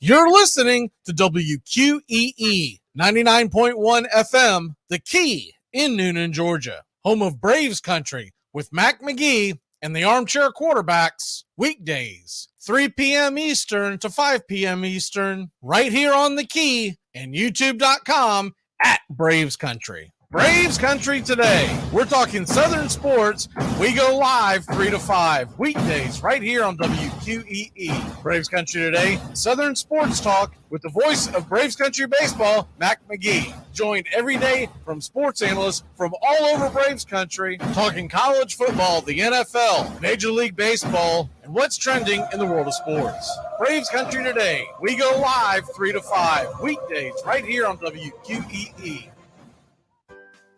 You're listening to WQEE 99.1 FM, The Key in Noonan, Georgia, home of Braves Country with Mac Magee and the Armchair Quarterbacks, weekdays, 3 p.m. Eastern to 5 p.m. Eastern, right here on The Key and YouTube.com at Braves Country. Braves Country today. We're talking Southern sports. We go live 3 to 5 weekdays right here on WQEE. Braves Country today. Southern sports talk with the voice of Braves Country baseball, Mac Magee. Joined every day from sports analysts from all over Braves Country, talking college football, the NFL, Major League Baseball, and what's trending in the world of sports. Braves Country today. We go live 3 to 5 weekdays right here on WQEE.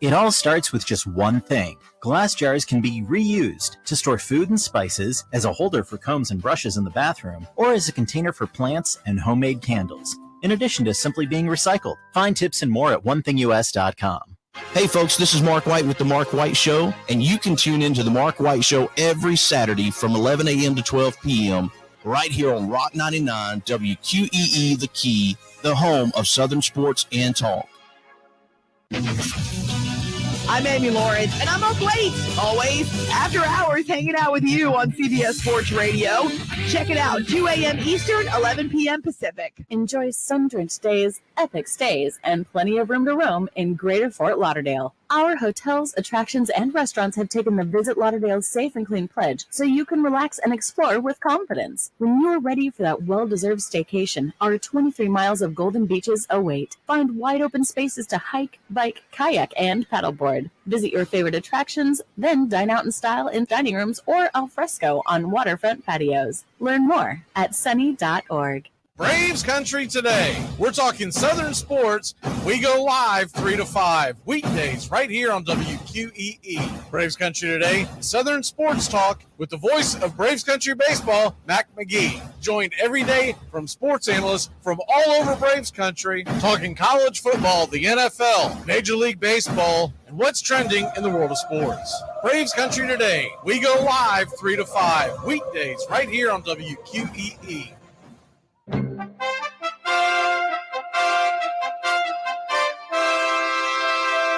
It all starts with just one thing. Glass jars can be reused to store food and spices, as a holder for combs and brushes in the bathroom, or as a container for plants and homemade candles, in addition to simply being recycled. Find tips and more at onethingus.com. Hey folks, this is Mark White with The Mark White Show, and you can tune into The Mark White Show every Saturday from 11 a.m. to 12 p.m. right here on Rock 99, WQEE The Key, the home of Southern sports and talk. I'm Amy Lawrence, and I'm up late, always, after hours, hanging out with you on CBS Sports Radio. Check it out, 2 a.m. Eastern, 11 p.m. Pacific. Enjoy sun-drenched days, epic stays, and plenty of room to roam in Greater Fort Lauderdale. Our hotels, attractions, and restaurants have taken the Visit Lauderdale's Safe and Clean pledge, so you can relax and explore with confidence. When you are ready for that well-deserved staycation, our 23 miles of golden beaches await. Find wide-open spaces to hike, bike, kayak, and paddleboard. Visit your favorite attractions, then dine out in style in dining rooms or al fresco on waterfront patios. Learn more at sunny.org. Braves Country today. We're talking Southern sports. We go live 3 to 5 weekdays right here on WQEE. Braves Country today. Southern sports talk with the voice of Braves Country baseball, Mac Magee. Joined every day from sports analysts from all over Braves Country, talking college football, the NFL, Major League Baseball, and what's trending in the world of sports. Braves Country today. We go live 3 to 5 weekdays right here on WQEE.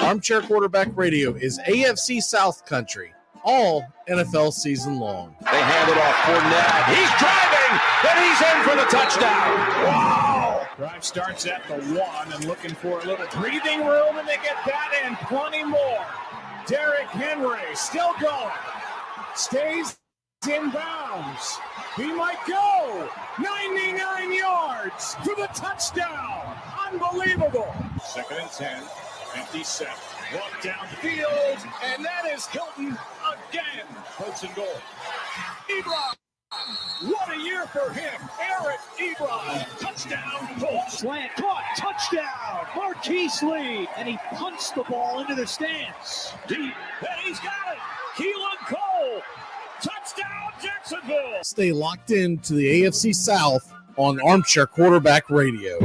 Armchair Quarterback Radio is AFC South Country, all NFL season long. They hand it off for Nat. He's driving, and he's in for the touchdown. Wow! Drive starts at the 1 and looking for a little breathing room, and they get that and plenty more. Derrick Henry still going. Stays in bounds. He might go 99 yards for the touchdown. Unbelievable. 2nd and 10, empty set. Walk down the field, and that is Hilton again. First and goal. Ebron. What a year for him. Eric Ebron. Touchdown, Colts. Slant caught. Touchdown. Marquise Lee. And he punched the ball into the stands. Deep. And he's got it. Keelan Cole. Touchdown, Jacksonville. Stay locked in to the AFC South on Armchair Quarterback Radio.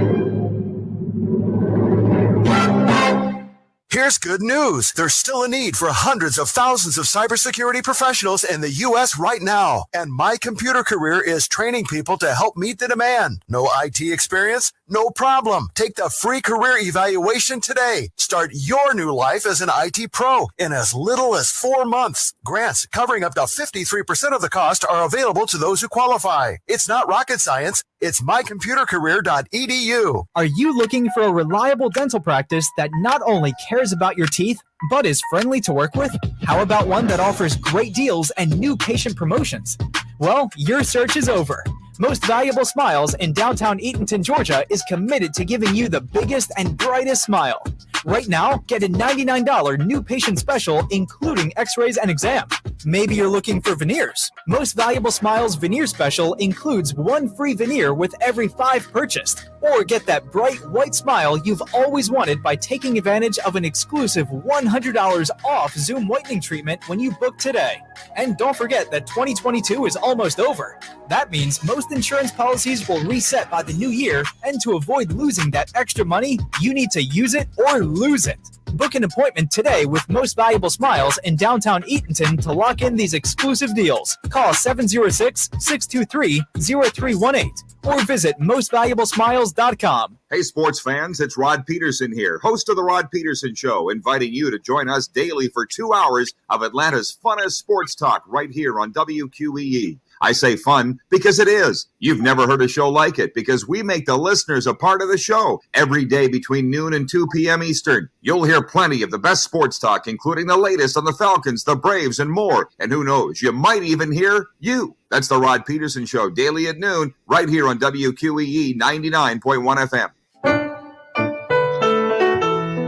Here's good news. There's still a need for hundreds of thousands of cybersecurity professionals in the U.S. right now. And My Computer Career is training people to help meet the demand. No IT experience? No problem. Take the free career evaluation today. Start your new life as an IT pro in as little as 4 months. Grants covering up to 53% of the cost are available to those who qualify. It's not rocket science. It's mycomputercareer.edu. Are you looking for a reliable dental practice that not only cares about your teeth, but is friendly to work with? How about one that offers great deals and new patient promotions? Well, your search is over. Most Valuable Smiles in downtown Eatonton, Georgia is committed to giving you the biggest and brightest smile. Right now, get a $99 new patient special, including x-rays and exam. Maybe you're looking for veneers. Most Valuable Smiles veneer special includes 1 free veneer with every 5 purchased. Or get that bright white smile you've always wanted by taking advantage of an exclusive $100 off Zoom whitening treatment when you book today. And don't forget that 2022 is almost over. That means most insurance policies will reset by the new year, and to avoid losing that extra money, you need to use it or lose it. Book an appointment today with Most Valuable Smiles in downtown Eatonton to lock in these exclusive deals. Call 706-623-0318 or visit mostvaluablesmiles.com. Hey, sports fans, it's Rod Peterson here, host of The Rod Peterson Show, inviting you to join us daily for 2 hours of Atlanta's funnest sports talk right here on WQEE. I say fun because it is. You've never heard a show like it because we make the listeners a part of the show every day between noon and 2 p.m. Eastern. You'll hear plenty of the best sports talk, including the latest on the Falcons, the Braves, and more. And who knows, you might even hear you. That's the Rod Peterson Show, daily at noon, right here on WQEE 99.1 FM.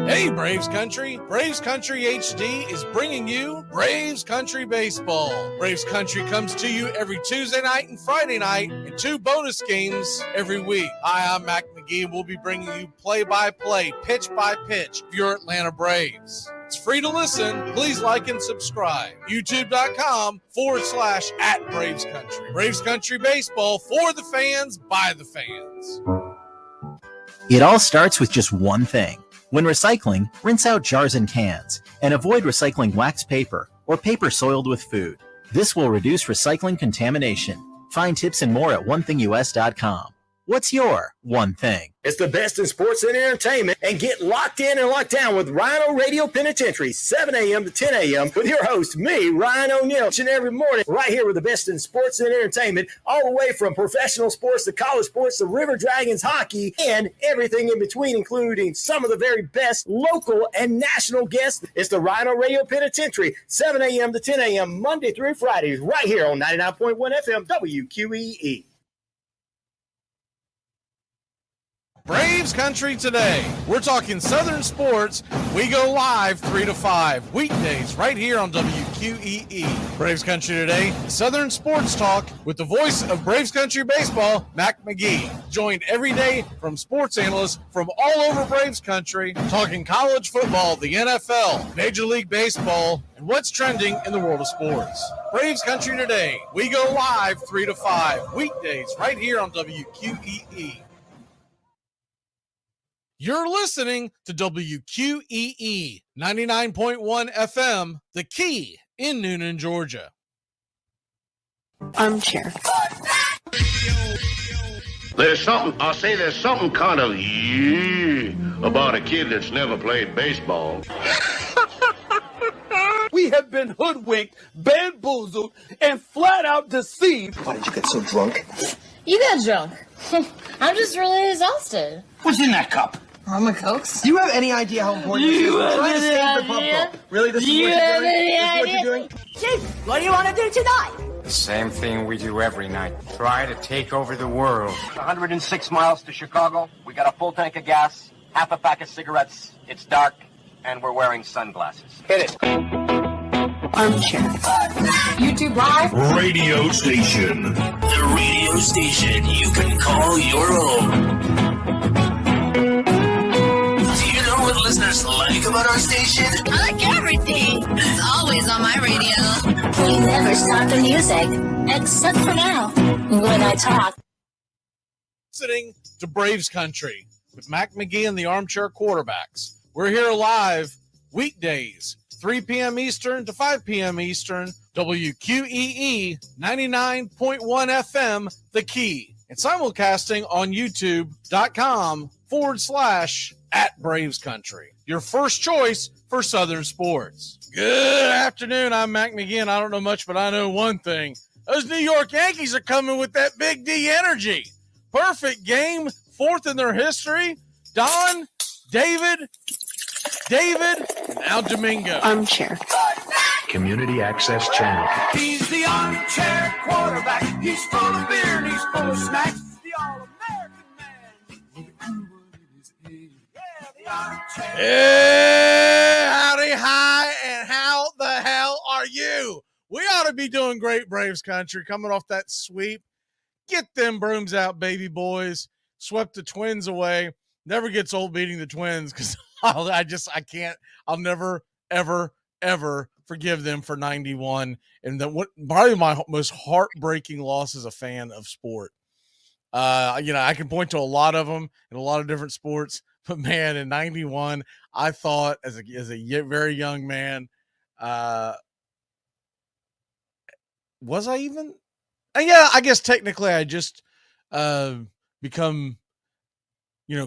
Hey, Braves Country. Braves Country HD is bringing you Braves Country Baseball. Braves Country comes to you every Tuesday night and Friday night and 2 bonus games every week. Hi, I'm Mac Magee, and we'll be bringing you play-by-play, pitch-by-pitch of your Atlanta Braves. It's free to listen. Please like and subscribe. YouTube.com/@Braves Country. Braves Country Baseball for the fans, by the fans. It all starts with just one thing. When recycling, rinse out jars and cans, and avoid recycling wax paper or paper soiled with food. This will reduce recycling contamination. Find tips and more at onethingus.com. What's your one thing? It's the best in sports and entertainment, and get locked in and locked down with Rhino Radio Penitentiary, 7 a.m. to 10 a.m. with your host, me, Ryan O'Neill, each and every morning, right here with the best in sports and entertainment, all the way from professional sports to college sports to River Dragons hockey and everything in between, including some of the very best local and national guests. It's the Rhino Radio Penitentiary, 7 a.m. to 10 a.m. Monday through Fridays, right here on 99.1 FM WQEE. Braves Country today. We're talking Southern sports. We go live 3 to 5 weekdays right here on WQEE. Braves Country today, Southern sports talk with the voice of Braves Country baseball, Mac Magee. Joined every day from sports analysts from all over Braves Country, talking college football, the NFL, Major League Baseball, and what's trending in the world of sports. Braves Country today. We go live 3 to 5 weekdays right here on WQEE. You're listening to WQEE 99.1 FM, The Key in Noonan, Georgia. Armchair. There's something kind of about a kid that's never played baseball. We have been hoodwinked, bamboozled, and flat out deceived. Why did you get so drunk? You got drunk. I'm just really exhausted. What's in that cup? Rum and Cokes. Do you have any idea how important this is? Try to save the bubble. Really, this is what you're doing? Chief, what do you want to do tonight? The same thing we do every night. Try to take over the world. 106 miles to Chicago. We got a full tank of gas, half a pack of cigarettes. It's dark, and we're wearing sunglasses. Hit it. Armchair. YouTube Live. Radio station. The radio station you can call your own. What listeners like about our station? I like everything. It's always on my radio. We never stop the music, except for now, when I talk. Listening to Braves Country with Mac Magee and the Armchair Quarterbacks. We're here live weekdays, 3 p.m. Eastern to 5 p.m. Eastern, WQEE 99.1 FM, The Key, and simulcasting on YouTube.com/@Braves Country. Your first choice for Southern sports. Good afternoon. I'm Mac Magee, and I don't know much, but I know one thing. Those New York Yankees are coming with that Big D energy. Perfect game, fourth in their history. Don, David, and now Domingo. Armchair. Community Access Channel. He's the armchair quarterback. He's full of beer and he's full of snacks. The all-American man. Yeah, howdy, hi, and how the hell are you? We ought to be doing great, Braves Country, coming off that sweep. Get them brooms out, baby boys. Swept the Twins away. Never gets old beating the Twins because I can't. I'll never, ever, ever forgive them for 91. And probably my most heartbreaking loss as a fan of sport. I can point to a lot of them in a lot of different sports. But man, in 91, I thought as a very young man, was I even? Yeah, I guess technically I just become,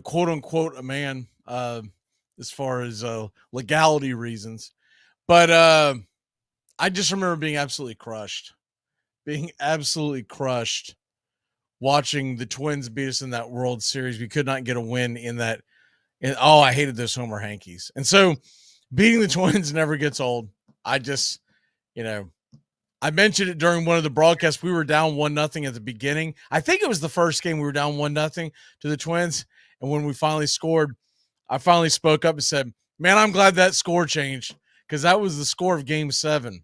quote unquote a man, as far as legality reasons. But I just remember being absolutely crushed watching the Twins beat us in that World Series. We could not get a win in that. And I hated those Homer Hankies. And so beating the Twins never gets old. I just, I mentioned it during one of the broadcasts. We were down 1-0 at the beginning. I think it was the first game we were down 1-0 to the Twins. And when we finally scored, I finally spoke up and said, man, I'm glad that score changed, because that was the score of Game 7.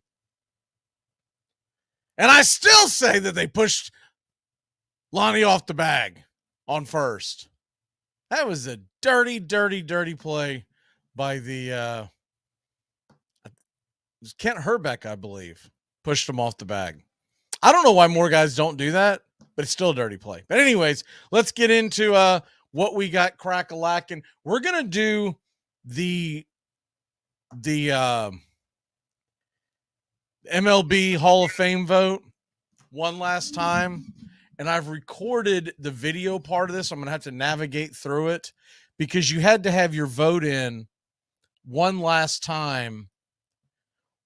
And I still say that they pushed Lonnie off the bag on first. That was a dirty, dirty, dirty play by the it was Kent Herbeck, I believe. Pushed him off the bag. I don't know why more guys don't do that, but it's still a dirty play. But anyways, let's get into what we got crack-a-lackin'. We're going to do the MLB Hall of Fame vote one last time. And I've recorded the video part of this. I'm going to have to navigate through it because you had to have your vote in one last time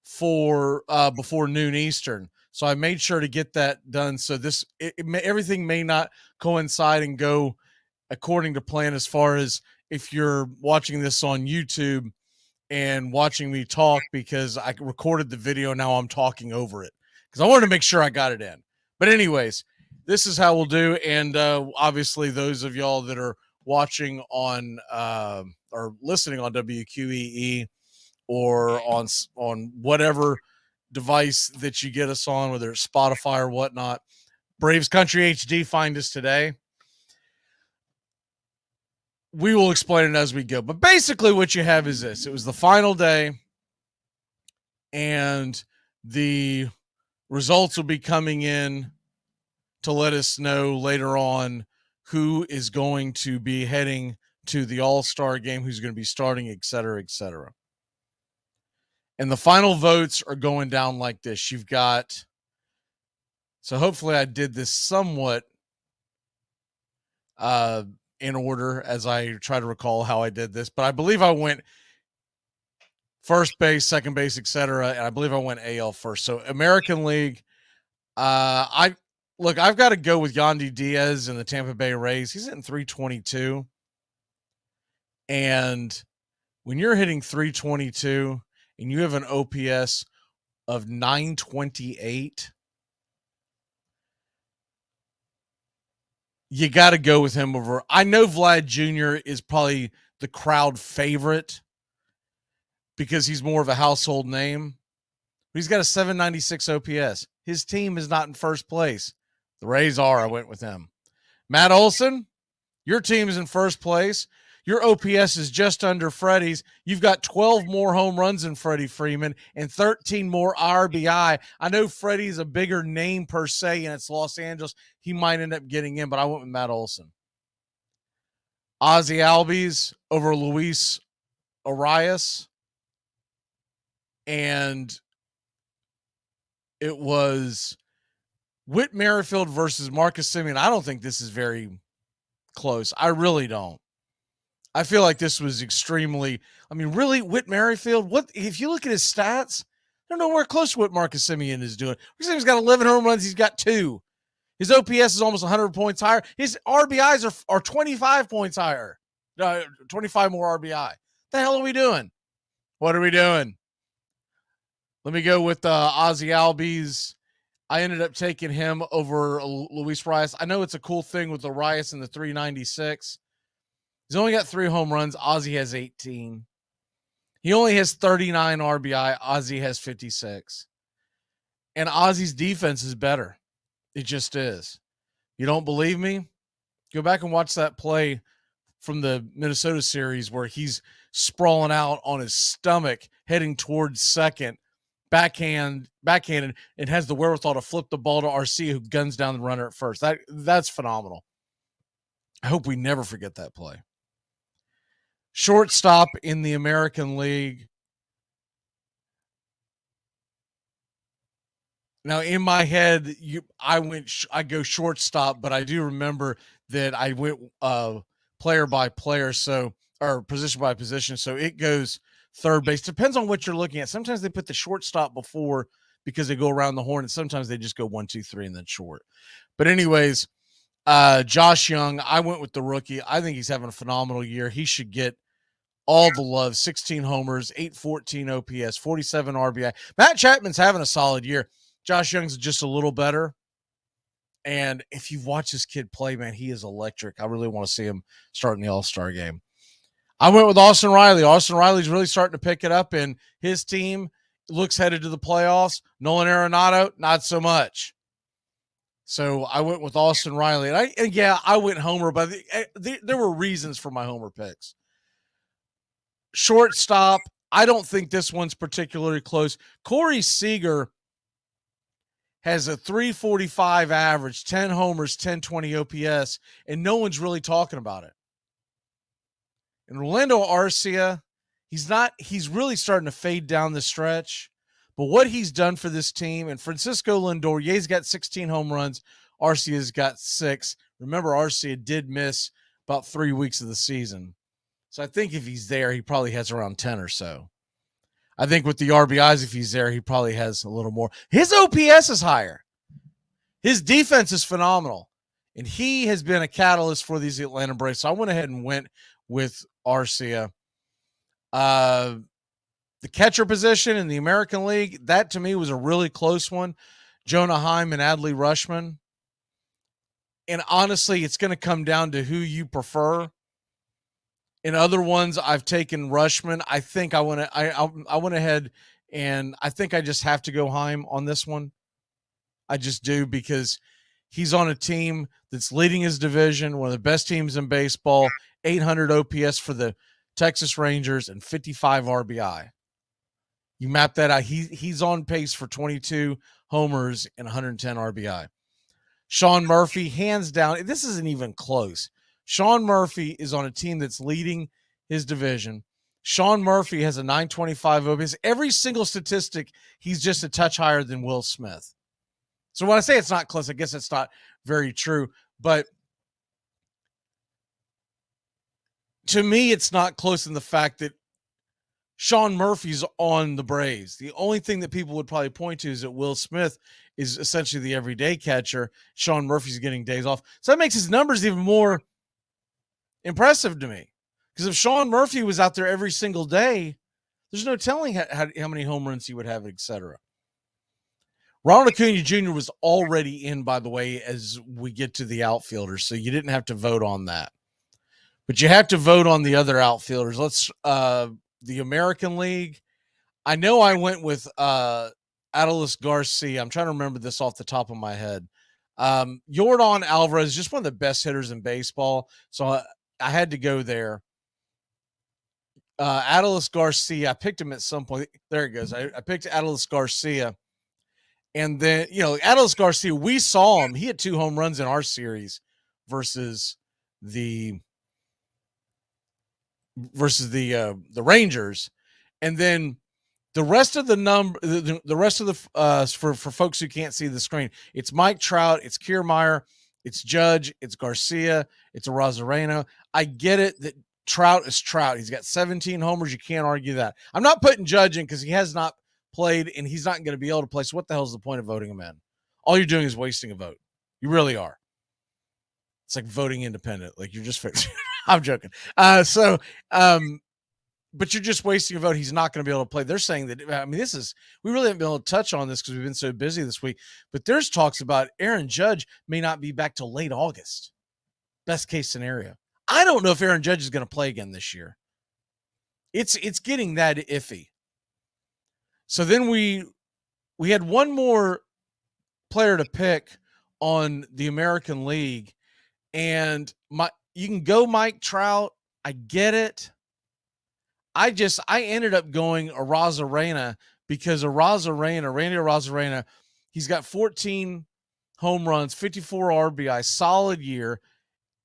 for before noon Eastern. So I made sure to get that done. So everything may not coincide and go according to plan, as far as if you're watching this on YouTube and watching me talk, because I recorded the video. Now I'm talking over it because I wanted to make sure I got it in. But anyways, this is how we'll do. And obviously those of y'all that are watching on or listening on WQEE or on whatever device that you get us on, whether it's Spotify or whatnot, Braves Country HD, find us today. We will explain it as we go. But basically what you have is this. It was the final day, and the results will be coming in to let us know later on who is going to be heading to the All-Star game, who's going to be starting, et cetera, et cetera. And the final votes are going down like this. You've got, so hopefully I did this somewhat in order as I try to recall how I did this, but I believe I went first base, second base, et cetera, and I believe I went AL first. So American League, I've got to go with Yandy Diaz in the Tampa Bay Rays. He's hitting 322. And when you're hitting 322 and you have an OPS of 928, you got to go with him over. I know Vlad Jr. is probably the crowd favorite because he's more of a household name. But he's got a 796 OPS. His team is not in first place. The Rays are. I went with him. Matt Olson, your team is in first place. Your OPS is just under Freddie's. You've got 12 more home runs than Freddie Freeman and 13 more RBI. I know Freddie's a bigger name per se, and it's Los Angeles. He might end up getting in, but I went with Matt Olson. Ozzie Albies over Luis Arias. And it was Whit Merrifield versus Marcus Semien. I don't think this is very close. I really don't. I feel like this was extremely, really, Whit Merrifield, what if you look at his stats, I don't know where close to what Marcus Semien is doing. Marcus Semien's got 11 home runs, he's got 2. His OPS is almost 100 points higher. His RBIs are 25 points higher. 25 more RBI. The hell are we doing? What are we doing? Let me go with Ozzie Albies. I ended up taking him over Luis Arias. I know it's a cool thing with Arias in the 396. He's only got 3 home runs. Ozzie has 18. He only has 39 RBI. Ozzie has 56. And Ozzie's defense is better. It just is. You don't believe me? Go back and watch that play from the Minnesota series where he's sprawling out on his stomach, heading towards second, backhanded, and has the wherewithal to flip the ball to RC, who guns down the runner at first. That's phenomenal. I hope we never forget that play. Shortstop in the American League. Now in my head, I go shortstop, but I do remember that I went player by player, or position by position. So it goes third base. Depends on what you're looking at. Sometimes they put the shortstop before because they go around the horn, and sometimes they just go 1, 2, 3 and then short. But anyways, Josh Young, I went with the rookie. I think he's having a phenomenal year. He should get all the love. 16 homers, 814 OPS, 47 RBI. Matt Chapman's having a solid year. Josh Young's just a little better. And if you've watched this kid play, man, he is electric. I really want to see him start in the All-Star game. I went with Austin Riley. Austin Riley's really starting to pick it up, and his team looks headed to the playoffs. Nolan Arenado, not so much. So I went with Austin Riley. And I went homer, but there were reasons for my homer picks. Shortstop, I don't think this one's particularly close. Corey Seager has a 345 average, 10 homers, 1020 OPS, and no one's really talking about it. And Rolando Arcia, he's really starting to fade down the stretch. But what he's done for this team, and Francisco Lindor, he's got 16 home runs. Arcia's got 6. Remember, Arcia did miss about 3 weeks of the season. So I think if he's there, he probably has around 10 or so. I think with the RBIs, if he's there, he probably has a little more. His OPS is higher. His defense is phenomenal. And he has been a catalyst for these Atlanta Braves. So I went ahead and went with Arcia. The catcher position in the American League, that to me was a really close one. Jonah Heim and Adley Rutschman. And honestly, it's going to come down to who you prefer. In other ones, I've taken Rutschman. I think I went ahead and I think I just have to go Heim on this one. I just do, because he's on a team that's leading his division, one of the best teams in baseball, 800 OPS for the Texas Rangers and 55 RBI. You map that out. He's on pace for 22 homers and 110 RBI. Sean Murphy, hands down, this isn't even close. Sean Murphy is on a team that's leading his division. Sean Murphy has a 925 OPS. Every single statistic, he's just a touch higher than Will Smith. So when I say it's not close, I guess it's not very true. But to me, it's not close in the fact that Sean Murphy's on the Braves. The only thing that people would probably point to is that Will Smith is essentially the everyday catcher. Sean Murphy's getting days off. So that makes his numbers even more impressive to me. Because if Sean Murphy was out there every single day, there's no telling how many home runs he would have, etc. Ronald Acuna Jr. was already in, by the way, as we get to the outfielders, so you didn't have to vote on that. But you have to vote on the other outfielders. Let's the American League. I know I went with Adolis Garcia. I'm trying to remember this off the top of my head. Yordan Alvarez is just one of the best hitters in baseball, so I had to go there. Adolis Garcia, I picked him at some point. There it goes. I picked Adolis Garcia. And then, Adolis Garcia, we saw him. He had 2 home runs in our series versus the Rangers. And then the rest of for folks who can't see the screen, it's Mike Trout, it's Kiermaier, it's Judge, it's Garcia, it's Arozarena. I get it that Trout is Trout. He's got 17 homers. You can't argue that. I'm not putting Judge in because he has not played and he's not going to be able to play. So what the hell is the point of voting him in? All you're doing is wasting a vote. You really are. It's like voting independent. Like you're just fixing. I'm joking. But you're just wasting a vote. He's not going to be able to play. They're saying that, we really haven't been able to touch on this because we've been so busy this week, but there's talks about Aaron Judge may not be back till late August. Best case scenario. I don't know if Aaron Judge is going to play again this year. It's getting that iffy. So then we had one more player to pick on the American League, and you can go Mike Trout. I get it. I ended up going Arozarena because Randy Arozarena, he's got 14 home runs, 54 RBI, solid year,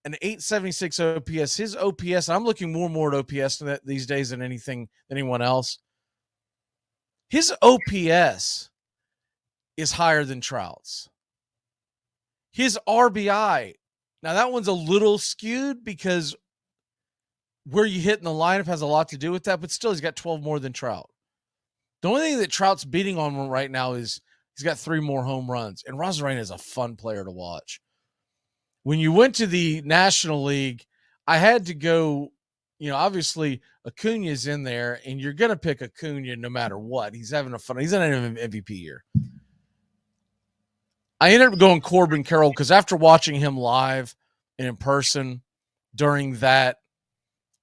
an 876 OPS. His OPS, I'm looking more and more at OPS these days than anyone else. His OPS is higher than Trout's. His RBI, now that one's a little skewed because where you hit in the lineup has a lot to do with that, but still he's got 12 more than Trout. The only thing that Trout's beating on right now is he's got 3 more home runs, and Rosarena is a fun player to watch. When you went to the National League, I had to go, obviously Acuna's in there, and you're going to pick Acuna no matter what. He's having a fun. He's in an MVP year. I ended up going Corbin Carroll because after watching him live and in person during that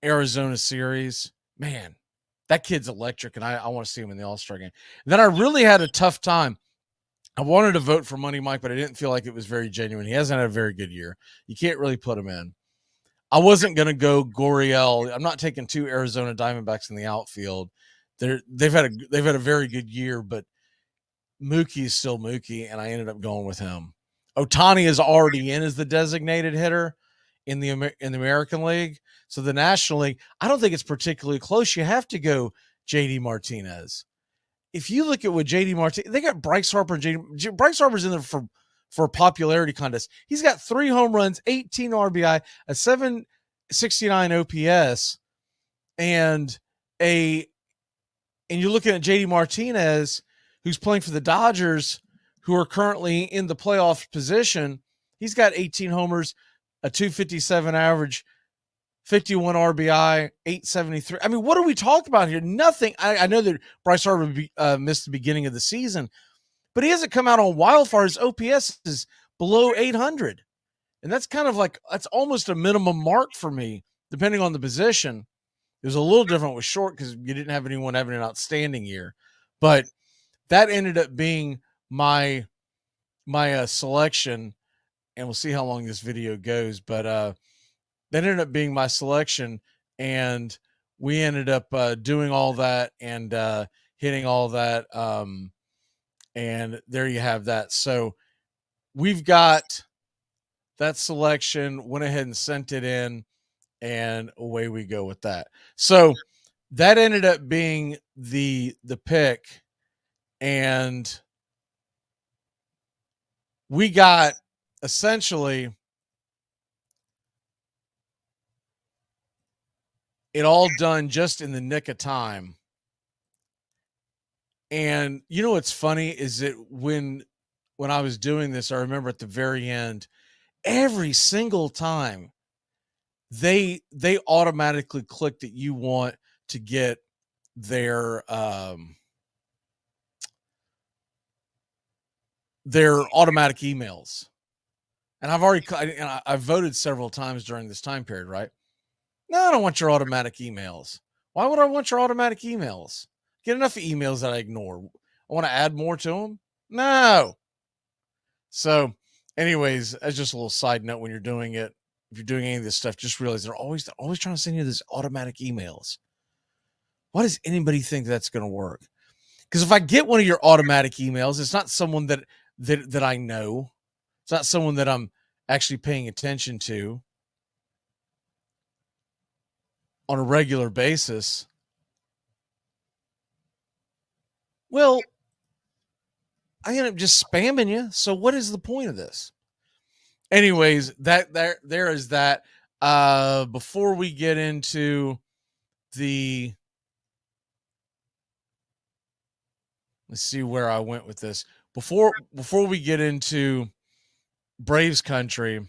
Arizona series, man, that kid's electric, and I want to see him in the All-Star game. And then I really had a tough time. I wanted to vote for Money Mike, but I didn't feel like it was very genuine. He hasn't had a very good year. You can't really put him in. I wasn't going to go Gurriel. I'm not taking 2 Arizona Diamondbacks in the outfield. They've had a very good year, but Mookie is still Mookie, and I ended up going with him. Ohtani is already in as the designated hitter in the American League. So the National League, I don't think it's particularly close. You have to go JD Martinez. If you look at what JD Martinez, they got Bryce Harper and Bryce Harper's in there for a popularity contest. He's got 3 home runs, 18 RBI, a 769 OPS, and you're looking at JD Martinez, who's playing for the Dodgers, who are currently in the playoff position. He's got 18 homers, a 257 average, 51 RBI, 873. I mean, what are we talking about here? Nothing. I know that Bryce Harper missed the beginning of the season, but he hasn't come out on wildfire. His OPS is below 800. And that's kind of like, that's almost a minimum mark for me, depending on the position. It was a little different with short because you didn't have anyone having an outstanding year. But that ended up being my selection, and we'll see how long this video goes. But that ended up being my selection, and we ended up doing all that and hitting all that. And there you have that. So we've got that selection, went ahead and sent it in, and away we go with that. So that ended up being the pick, and we got essentially it all done just in the nick of time. And you know what's funny is that when I was doing this, I remember at the very end, every single time they automatically click that you want to get their automatic emails. And I've voted several times during this time period, right? No, I don't want your automatic emails. Why would I want your automatic emails? Get enough emails that I ignore. I want to add more to them? No. So anyways, as just a little side note, when you're doing it, if you're doing any of this stuff, just realize they're always trying to send you these automatic emails. Why does anybody think that's going to work? Because if I get one of your automatic emails, it's not someone that I know. It's not someone that I'm actually paying attention to on a regular basis. Well, I end up just spamming you. So what is the point of this? Anyways, there is that. Before we get into let's see where I went with this. Before we get into Braves country,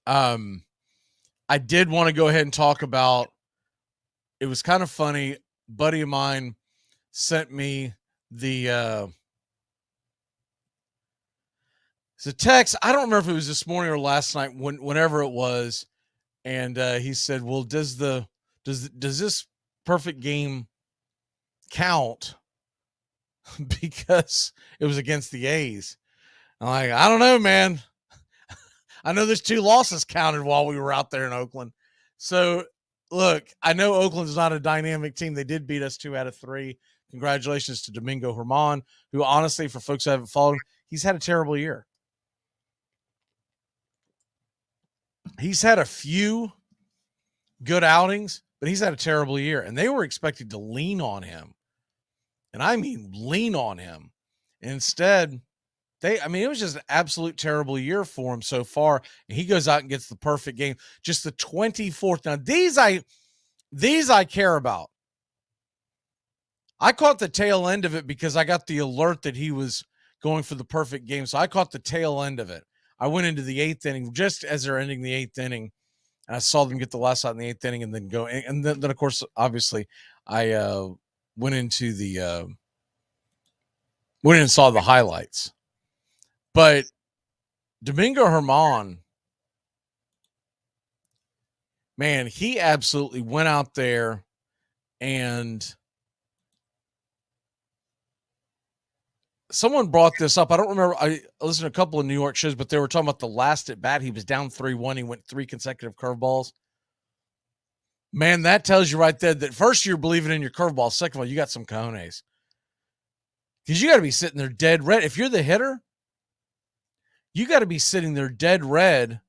I did want to go ahead and talk about, it was kind of funny. A buddy of mine sent me the text. I don't remember if it was this morning or last night, whenever it was. And he said, well, does this perfect game count because it was against the A's? I'm like, I don't know, man. I know there's 2 losses counted while we were out there in Oakland. So look, I know Oakland's not a dynamic team. They did beat us 2 out of 3. Congratulations to Domingo Germán, who honestly, for folks who haven't followed him, he's had a terrible year. He's had a few good outings, but he's had a terrible year, and they were expected to lean on him. And I mean lean on him. Instead, it was just an absolute terrible year for him so far. And he goes out and gets the perfect game. Just the 24th. Now, these I care about. I caught the tail end of it because I got the alert that he was going for the perfect game. So I caught the tail end of it. I went into the 8th inning just as they're ending the 8th inning. And I saw them get the last out in the 8th inning and then go. And then of course, obviously, I went in and saw the highlights. But Domingo Germán, man, he absolutely went out there and someone brought this up. I don't remember. I listened to a couple of New York shows, but they were talking about the last at bat. He was down 3-1. He went 3 consecutive curveballs. Man, that tells you right there that first you're believing in your curveball. Second of all, you got some cojones. Because you got to be sitting there dead red. If you're the hitter, you got to be sitting there dead red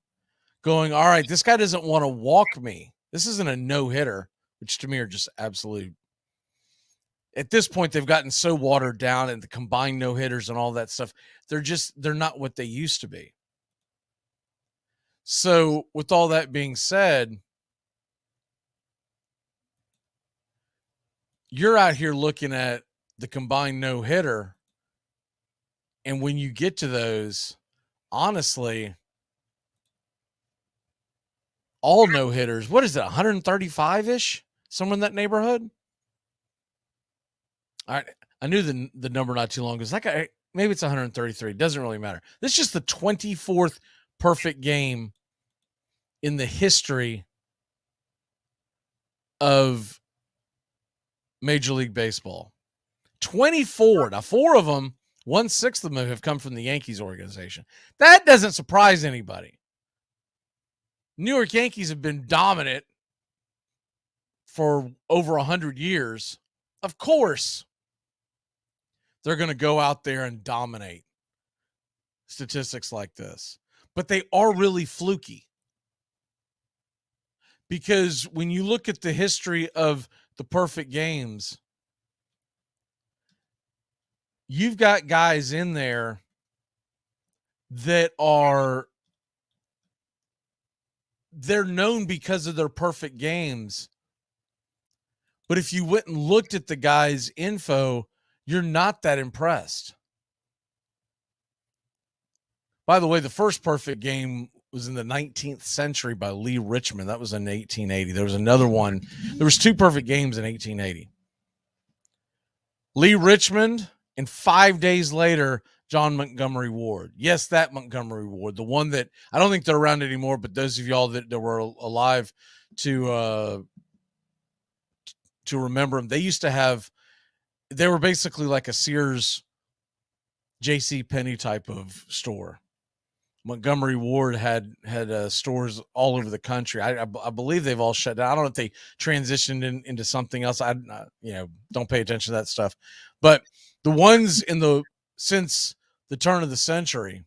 going, all right, this guy doesn't want to walk me. This isn't a no-hitter, which to me are just absolute. At this point, they've gotten so watered down and the combined no-hitters and all that stuff. They're not what they used to be. So with all that being said, you're out here looking at the combined no-hitter. And when you get to those, honestly, all no-hitters, what is it, 135-ish? Somewhere in that neighborhood? All right. I knew the number not too long ago. Maybe it's 133. It doesn't really matter. This is just the 24th perfect game in the history of Major League Baseball. 24. Now, 4 of them, 1/6 of them have come from the Yankees organization. That doesn't surprise anybody. New York Yankees have been dominant for over 100 years. Of course, they're going to go out there and dominate statistics like this. But they are really fluky. Because when you look at the history of the perfect games, you've got guys in there that they're known because of their perfect games. But if you went and looked at the guy's info, you're not that impressed. By the way, the first perfect game was in the 19th century by Lee Richmond. That was in 1880. There was another one. There was 2 perfect games in 1880. Lee Richmond, and 5 days later, John Montgomery Ward. Yes, that Montgomery Ward, the one that I don't think they're around anymore, but those of y'all that were alive to remember them, they were basically like a Sears J.C. Penney type of store. Montgomery Ward had stores all over the country. I believe they've all shut down. I don't know if they transitioned into something else. I don't pay attention to that stuff. But the ones since the turn of the century,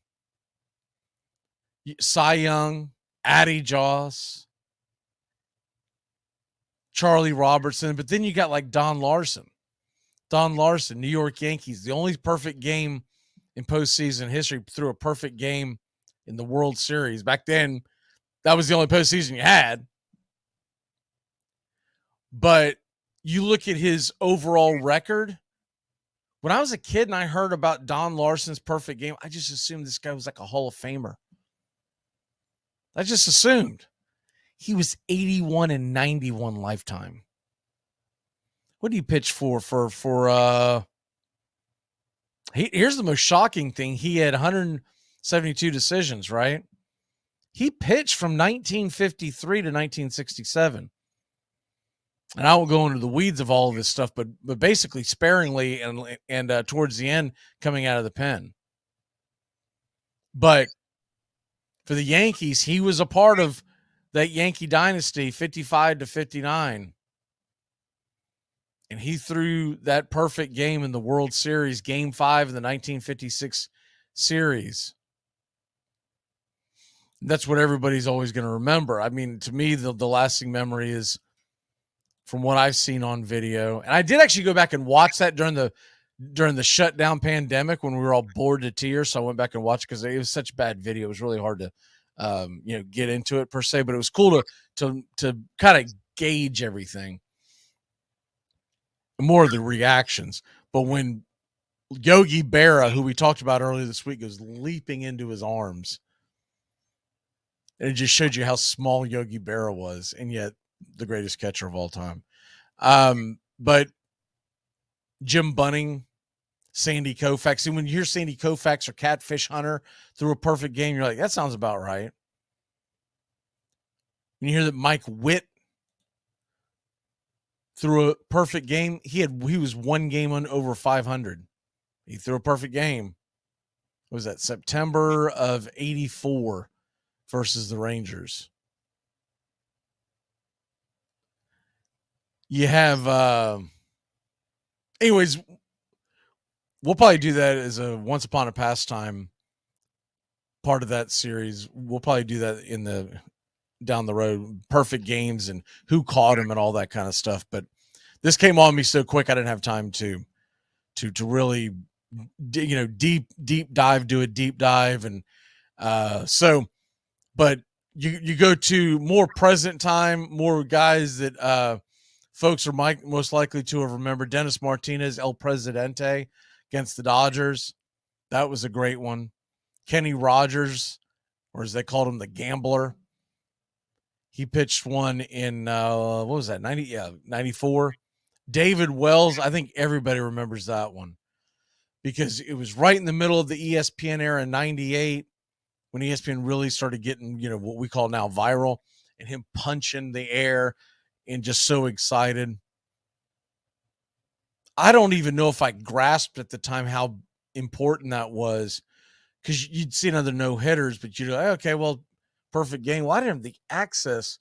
Cy Young, Addie Joss, Charlie Robertson, but then you got like Don Larson, New York Yankees, the only perfect game in postseason history, threw a perfect game in the World Series. Back then, that was the only postseason you had. But you look at his overall record. When I was a kid and I heard about Don Larson's perfect game, I just assumed this guy was like a Hall of Famer. I just assumed. He was 81 and 91 lifetime. What do you pitch for? Here's the most shocking thing. He had 172 decisions, right? He pitched from 1953 to 1967. And I won't go into the weeds of all of this stuff, but basically sparingly and towards the end coming out of the pen. But for the Yankees, he was a part of that Yankee dynasty, 55 to 59. And he threw that perfect game in the World Series, Game 5 in the 1956 series. That's what everybody's always going to remember. I mean, to me, the lasting memory is from what I've seen on video. And I did actually go back and watch that during the during the shutdown pandemic when we were all bored to tears. So I went back and watched because it was such bad video. It was really hard to, get into it per se, but it was cool to kind of gauge everything, more of the reactions. But when Yogi Berra, who we talked about earlier this week, goes leaping into his arms, and it just showed you how small Yogi Berra was, and yet the greatest catcher of all time. But Jim Bunning, Sandy Koufax. And when you hear Sandy Koufax or Catfish Hunter through a perfect game, you're like, that sounds about right. When you hear that Mike Witt threw a perfect game, he was one game on over 500. He threw a perfect game. What was that? September of 84 versus the Rangers. You have, anyways, we'll probably do that as a Once Upon a Pastime part of that series. We'll probably do that down the road, perfect games and who caught him and all that kind of stuff. But this came on me so quick, I didn't have time to really, deep dive, do a deep dive. And but you go to more present time, more guys that folks are most likely to have remembered. Dennis Martinez, El Presidente against the Dodgers. That was a great one. Kenny Rogers, or as they called him, the Gambler. He pitched one in, 94. David Wells, I think everybody remembers that one because it was right in the middle of the ESPN era in 98 when ESPN really started getting, what we call now viral, and him punching the air and just so excited. I don't even know if I grasped at the time how important that was because you'd seen other no-hitters, but you'd go, okay, well, perfect game. Well, I didn't have the access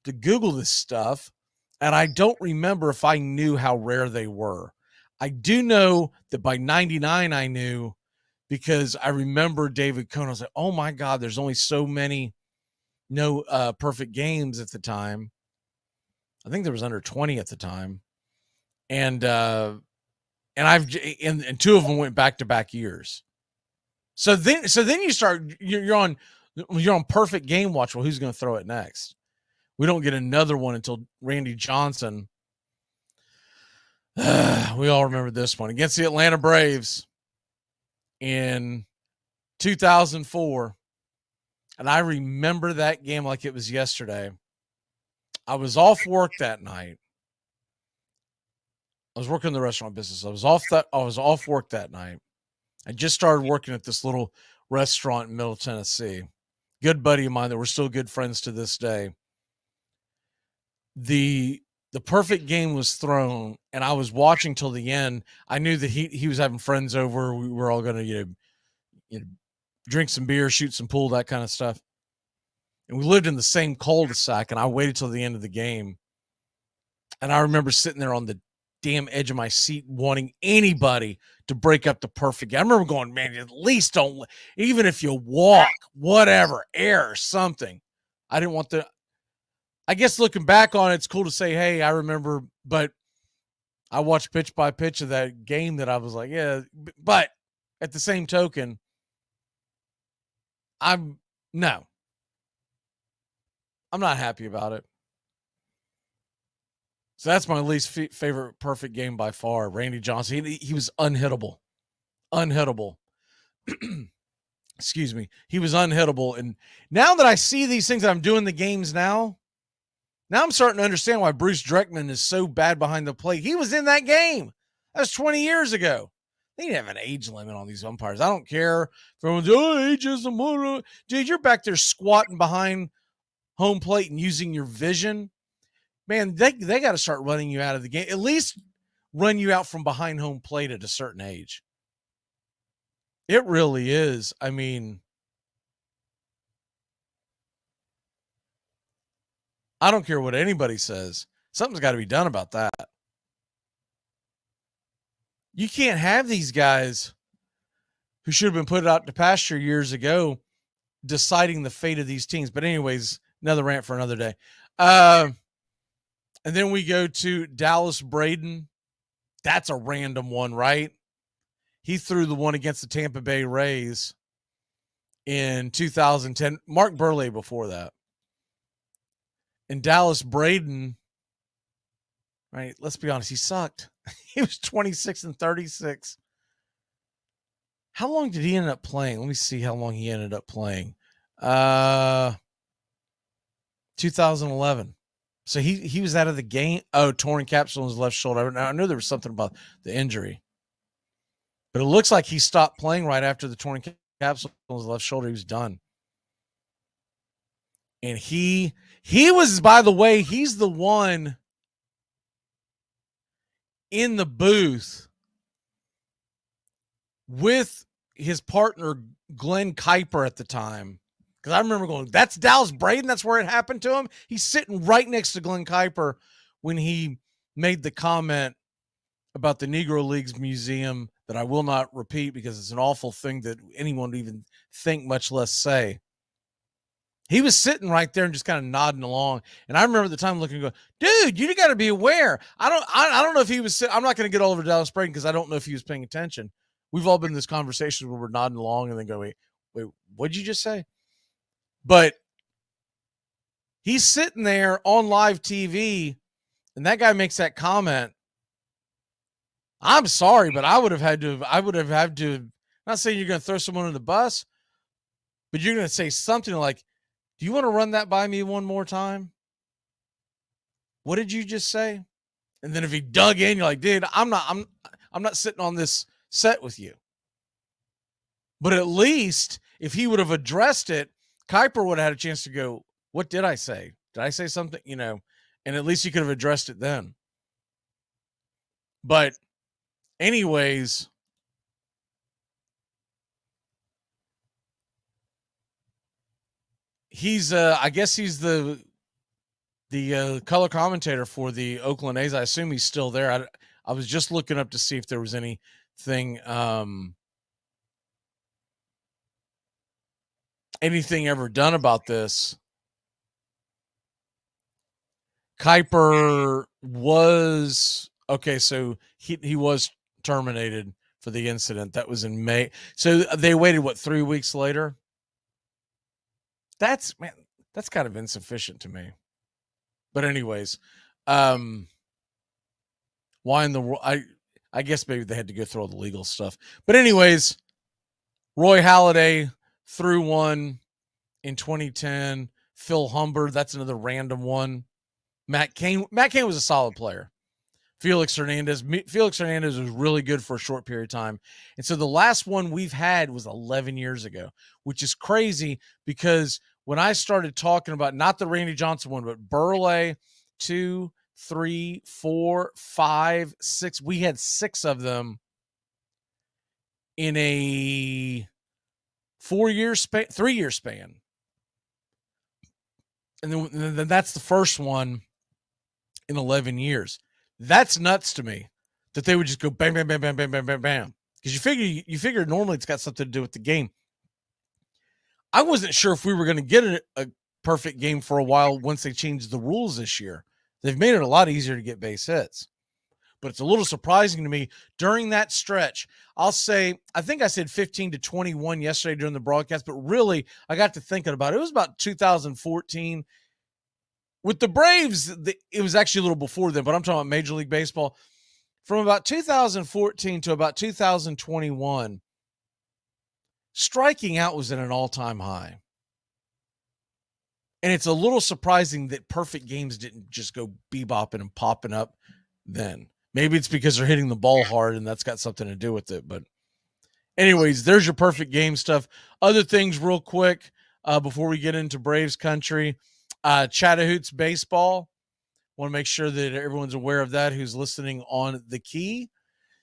to Google this stuff, and I don't remember if I knew how rare they were. I do know that by 99 I knew because I remember David Cohn. I was like, oh, my God, there's only so many perfect games at the time. I think there was under 20 at the time. And two of them went back-to-back years. So then you're on perfect game watch. Well, who's going to throw it next? We don't get another one until Randy Johnson. We all remember this one against the Atlanta Braves in 2004. And I remember that game like it was yesterday. I was off work that night. I was working in the restaurant business. I was off work that night. I just started working at this little restaurant in Middle Tennessee. Good buddy of mine that we're still good friends to this day. The perfect game was thrown, and I was watching till the end. I knew that he was having friends over. We were all going to drink some beer, shoot some pool, that kind of stuff. And we lived in the same cul-de-sac, and I waited till the end of the game. And I remember sitting there on the damn edge of my seat wanting anybody to break up the perfect game. I remember going, man, at least don't, even if you walk, whatever, air or something. I didn't want I guess looking back on it, it's cool to say, hey, I remember, but I watched pitch by pitch of that game that I was like, yeah, but at the same token, I'm not happy about it. So that's my least favorite perfect game by far. Randy Johnson, he was unhittable. Excuse me. He was unhittable. And now that I see these things that I'm doing the games now I'm starting to understand why Bruce Dreckman is so bad behind the plate. He was in that game. That was 20 years ago. They didn't have an age limit on these umpires. I don't care if everyone's, age isn't more. Dude, you're back there squatting behind home plate and using your vision. Man, they got to start running you out of the game. At least run you out from behind home plate at a certain age. It really is. I mean, I don't care what anybody says. Something's got to be done about that. You can't have these guys who should have been put out to pasture years ago deciding the fate of these teams. But anyways, another rant for another day. And then we go to Dallas Braden. That's a random one, right? He threw the one against the Tampa Bay Rays in 2010. Mark Burley before that. And Dallas Braden, right? Let's be honest, he sucked. He was 26 and 36. How long did he end up playing? Let me see how long he ended up playing. 2011. So he was out of the game. Oh, torn capsule in his left shoulder. Now, I knew there was something about the injury. But it looks like he stopped playing right after the torn capsule on his left shoulder. He was done. And he was, by the way, he's the one in the booth with his partner, Glenn Kuiper, at the time. Because I remember going, that's Dallas Braden. That's where it happened to him. He's sitting right next to Glenn Kuiper when he made the comment about the Negro Leagues Museum that I will not repeat because it's an awful thing that anyone would even think, much less say. He was sitting right there and just kind of nodding along. And I remember at the time looking and going, dude, you got to be aware. I don't know if he was, I'm not going to get all over Dallas Braden because I don't know if he was paying attention. We've all been in this conversation where we're nodding along and then go, wait, what'd you just say? But he's sitting there on live TV and that guy makes that comment. I'm sorry, but I would have had to, not saying you're going to throw someone in the bus, but you're going to say something like, do you want to run that by me one more time? What did you just say? And then if he dug in, you're like, dude, I'm not sitting on this set with you. But at least if he would have addressed it, Kuiper would have had a chance to go, what did I say? Did I say something? And at least you could have addressed it then. But anyways, he's I guess he's the color commentator for the Oakland A's. I assume he's still there. I was just looking up to see if there was anything ever done about this. Kuiper was okay, so he was terminated for the incident. That was in May. So they waited 3 weeks later? That's kind of insufficient to me. But anyways, why in the world? I guess maybe they had to go through all the legal stuff. But anyways, Roy Halladay threw one in 2010. Phil Humber, that's another random one. Matt Cain was a solid player. Felix Hernandez was really good for a short period of time. And so the last one we've had was 11 years ago, which is crazy because when I started talking about not the Randy Johnson one, but Burley, 2, 3, 4, 5, 6, we had 6 of them in a 4-year span, 3-year span. And then that's the first one in 11 years. That's nuts to me that they would just go bam, bam, bam, bam, bam, bam, bam, bam. Because you figure normally it's got something to do with the game. I wasn't sure if we were going to get a perfect game for a while once they changed the rules this year. They've made it a lot easier to get base hits. But it's a little surprising to me during that stretch. I'll say, I think I said 15 to 21 yesterday during the broadcast, but really I got to thinking about it. It was about 2014. With the Braves, it was actually a little before then, but I'm talking about Major League Baseball. From about 2014 to about 2021, striking out was at an all-time high. And it's a little surprising that perfect games didn't just go bebopping and popping up then. Maybe it's because they're hitting the ball hard and that's got something to do with it. But anyways, there's your perfect game stuff. Other things real quick before we get into Braves country. Chattahoochee baseball. Want to make sure that everyone's aware of that who's listening on the key.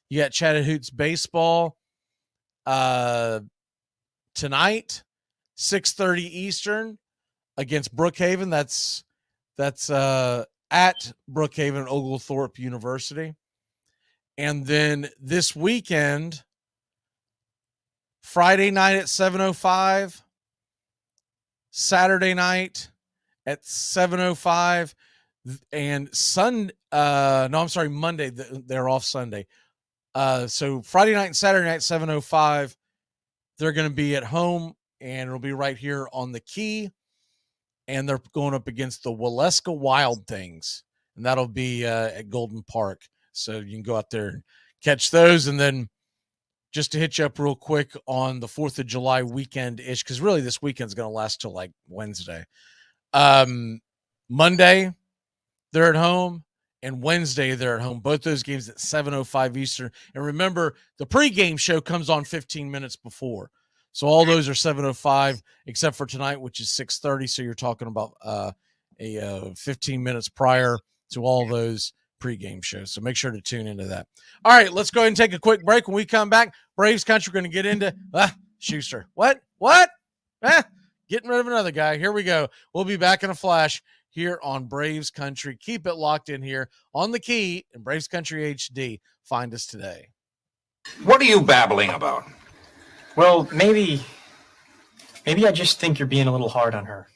You got Chattahoochee baseball tonight, 6:30 Eastern against Brookhaven. That's at Brookhaven Oglethorpe University. And then this weekend, Friday night at 7:05, Saturday night at 7:05, and Monday. They're off Sunday. So Friday night and Saturday night, 7:05, they're going to be at home, and it'll be right here on the Key. And they're going up against the Waleska Wild Things, and that'll be at Golden Park. So you can go out there and catch those. And then just to hit you up real quick on the 4th of July weekend-ish, because really this weekend's going to last till like Wednesday. Monday, they're at home, and Wednesday, they're at home. Both those games at 7:05 Eastern. And remember, the pregame show comes on 15 minutes before. So all those are 7:05, except for tonight, which is 6:30. So you're talking about 15 minutes prior to all those pregame shows. So make sure to tune into that. All right, let's go ahead and take a quick break. When we come back, Braves Country, we're going to get into Schuster. What? Getting rid of another guy. Here we go. We'll be back in a flash here on Braves Country. Keep it locked in here on the Key in Braves Country HD. Find us today. What are you babbling about? Well, maybe I just think you're being a little hard on her.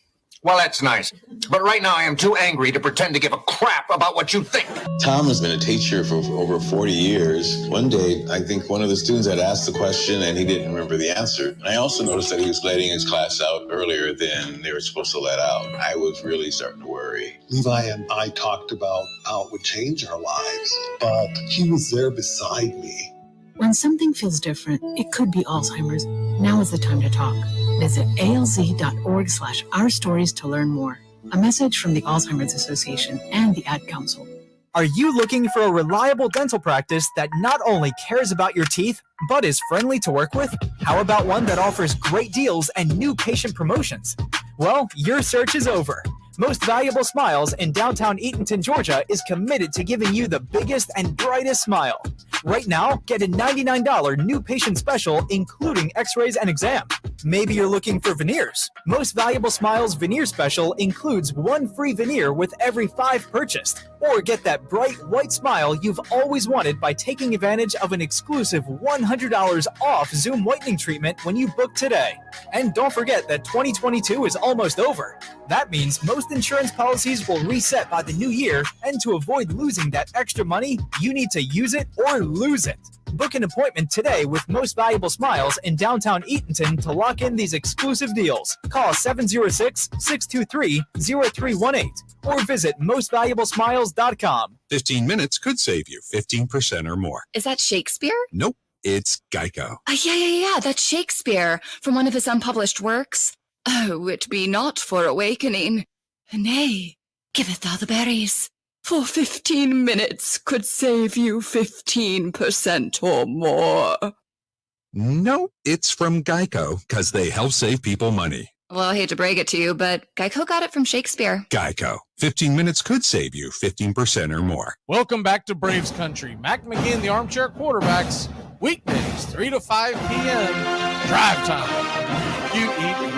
Well, that's nice. But right now I am too angry to pretend to give a crap about what you think. Tom has been a teacher for over 40 years. One day, I think one of the students had asked the question and he didn't remember the answer. And I also noticed that he was letting his class out earlier than they were supposed to let out. I was really starting to worry. Levi and I talked about how it would change our lives, but he was there beside me. When something feels different, it could be Alzheimer's. Now is the time to talk. Visit alz.org/ourstories to learn more. A message from the Alzheimer's Association and the Ad Council. Are you looking for a reliable dental practice that not only cares about your teeth, but is friendly to work with? How about one that offers great deals and new patient promotions? Well, your search is over. Most Valuable Smiles in downtown Eatonton, Georgia is committed to giving you the biggest and brightest smile. Right now, get a $99 new patient special, including x-rays and exam. Maybe you're looking for veneers. Most Valuable Smiles veneer special includes one free veneer with every 5 purchased. Or get that bright white smile you've always wanted by taking advantage of an exclusive $100 off Zoom whitening treatment when you book today. And don't forget that 2022 is almost over. That means most insurance policies will reset by the new year, and to avoid losing that extra money, you need to use it or lose it. Book an appointment today with Most Valuable Smiles in downtown Eatonton to lock in these exclusive deals. Call 706-623-0318 or visit mostvaluablesmiles.com. 15 minutes could save you 15% or more. Is that Shakespeare? Nope, it's Geico. Yeah, that's Shakespeare from one of his unpublished works. Oh, it be not for awakening. Nay, giveth thou the berries. For 15 minutes could save you 15% or more. No, it's from Geico, because they help save people money. Well, I hate to break it to you, but Geico got it from Shakespeare. Geico. 15 minutes could save you 15% or more. Welcome back to Braves Country. Mac Magee and the Armchair Quarterbacks, weekdays, 3 to 5 p.m. Drive time. QEE.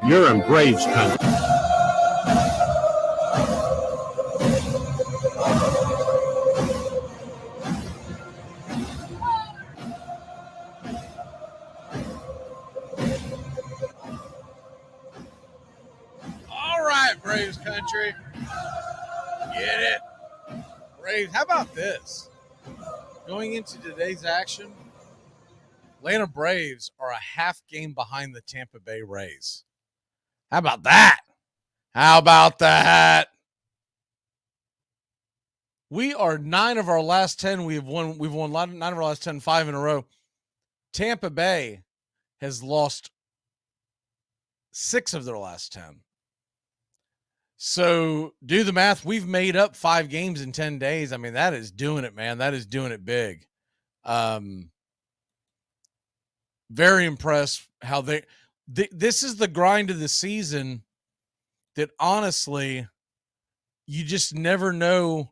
You're in Braves Country. All right, Braves Country. Get it. Braves, how about this? Going into today's action, Atlanta Braves are a half game behind the Tampa Bay Rays. How about that? How about that? We are 9 of our last 10. We've won 9 of our last 10, 5 in a row. Tampa Bay has lost 6 of their last 10. So do the math. We've made up 5 games in 10 days. I mean, that is doing it, man. That is doing it big. Very impressed how this is the grind of the season that honestly, you just never know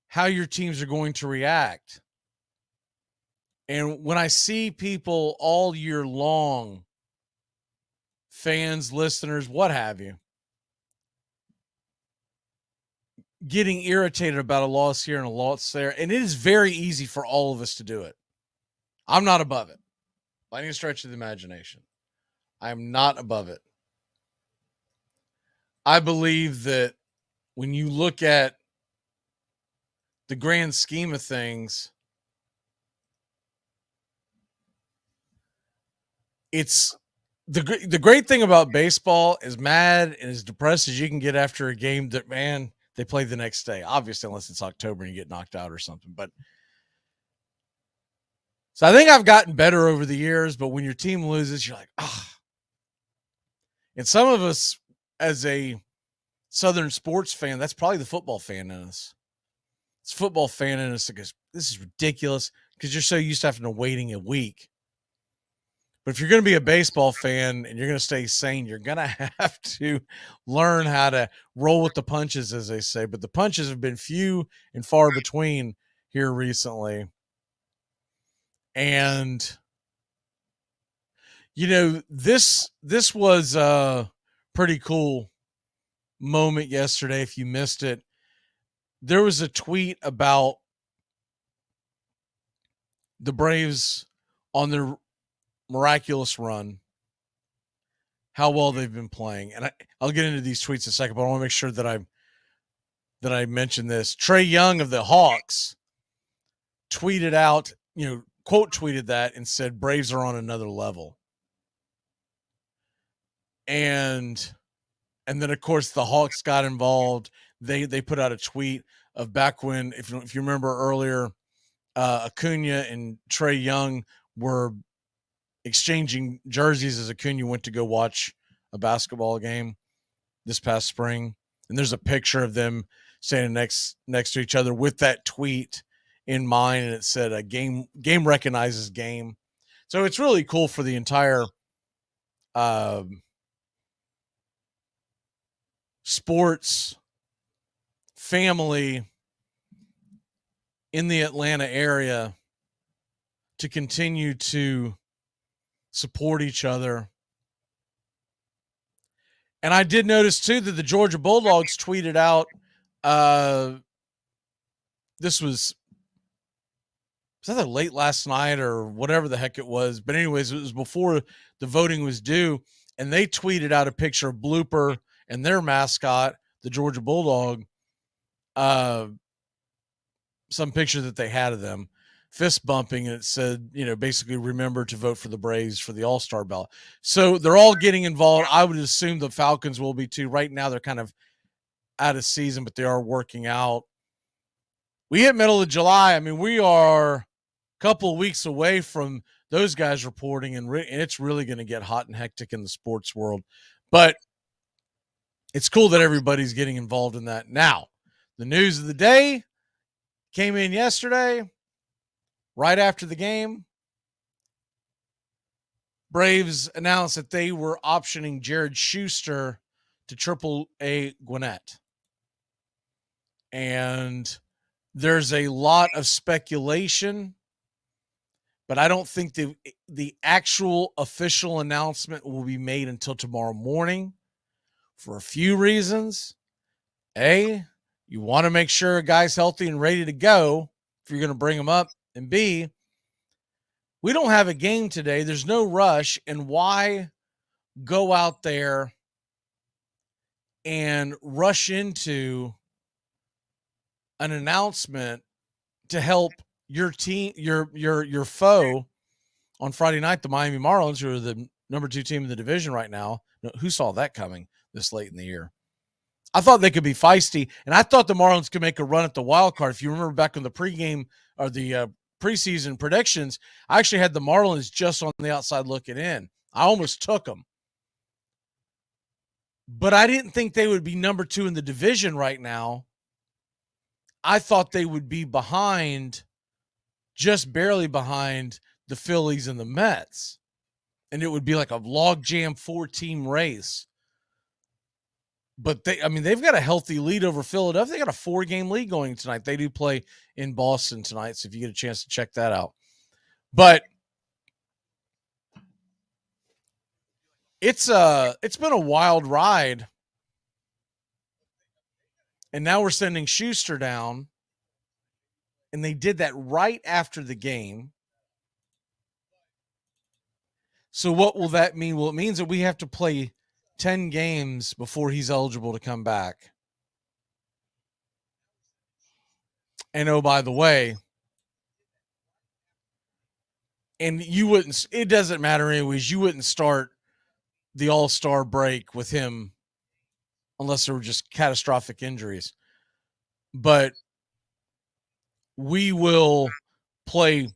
how your teams are going to react. And when I see people all year long, fans, listeners, what have you, getting irritated about a loss here and a loss there, and it is very easy for all of us to do it. I'm not above it by any stretch of the imagination. I am not above it. I believe that when you look at the grand scheme of things, it's the great thing about baseball, as mad and as depressed as you can get after a game that, man, they play the next day. Obviously, unless it's October and you get knocked out or something. But so I think I've gotten better over the years, but when your team loses, you're like, ah. And some of us, as a Southern sports fan, that's probably the football fan in us. It's football fan in us that goes, this is ridiculous, because you're so used to having to waiting a week. But if you're going to be a baseball fan and you're going to stay sane, you're going to have to learn how to roll with the punches, as they say. But the punches have been few and far between here recently. And, you know, this was a pretty cool moment yesterday. If you missed it, there was a tweet about the Braves on their miraculous run, how well they've been playing. And I'll get into these tweets in a second, but I want to make sure that I mention this. Trey Young of the Hawks tweeted out, quote tweeted that and said, Braves are on another level. And then of course the Hawks got involved. They put out a tweet of back when, if you remember earlier, Acuna and Trey Young were exchanging jerseys as Acuna went to go watch a basketball game this past spring. And there's a picture of them standing next to each other with that tweet in mind. And it said, a game recognizes game. So it's really cool for the entire sports family in the Atlanta area to continue to support each other. And I did notice too that the Georgia Bulldogs tweeted out, this was either late last night or whatever the heck it was, but anyways, it was before the voting was due, and they tweeted out a picture of Blooper and their mascot, the Georgia Bulldog, some picture that they had of them fist bumping, and it said, basically, remember to vote for the Braves for the All-Star ballot. So they're all getting involved. I would assume the Falcons will be too. Right now they're kind of out of season, but they are working out. We hit middle of July. I mean, we are a couple of weeks away from those guys reporting, and it's really going to get hot and hectic in the sports world. But it's cool that everybody's getting involved in that. Now, the news of the day came in yesterday, right after the game. Braves announced that they were optioning Jared Schuster to AAA Gwinnett. And there's a lot of speculation, but I don't think the actual official announcement will be made until tomorrow morning for a few reasons. A, you want to make sure a guy's healthy and ready to go if you're going to bring him up. And B, we don't have a game today. There's no rush. And why go out there and rush into an announcement to help your team, your foe on Friday night, the Miami Marlins, who are the number 2 team in the division right now. Who saw that coming this late in the year? I thought they could be feisty, and I thought the Marlins could make a run at the wild card. If you remember back in the pregame or the preseason predictions, I actually had the Marlins just on the outside looking in. I almost took them. But I didn't think they would be number 2 in the division right now. I thought they would be behind, just barely behind the Phillies and the Mets. And it would be like a logjam 4-team race. But they've got a healthy lead over Philadelphia. They got a 4-game lead going tonight. They do play in Boston tonight, so if you get a chance to check that out. But it's been a wild ride. And now we're sending Schuster down. And they did that right after the game. So what will that mean? Well, it means that we have to play 10 games before he's eligible to come back. And oh, by the way, and it doesn't matter anyways, you wouldn't start the All-Star break with him unless there were just catastrophic injuries. But we will play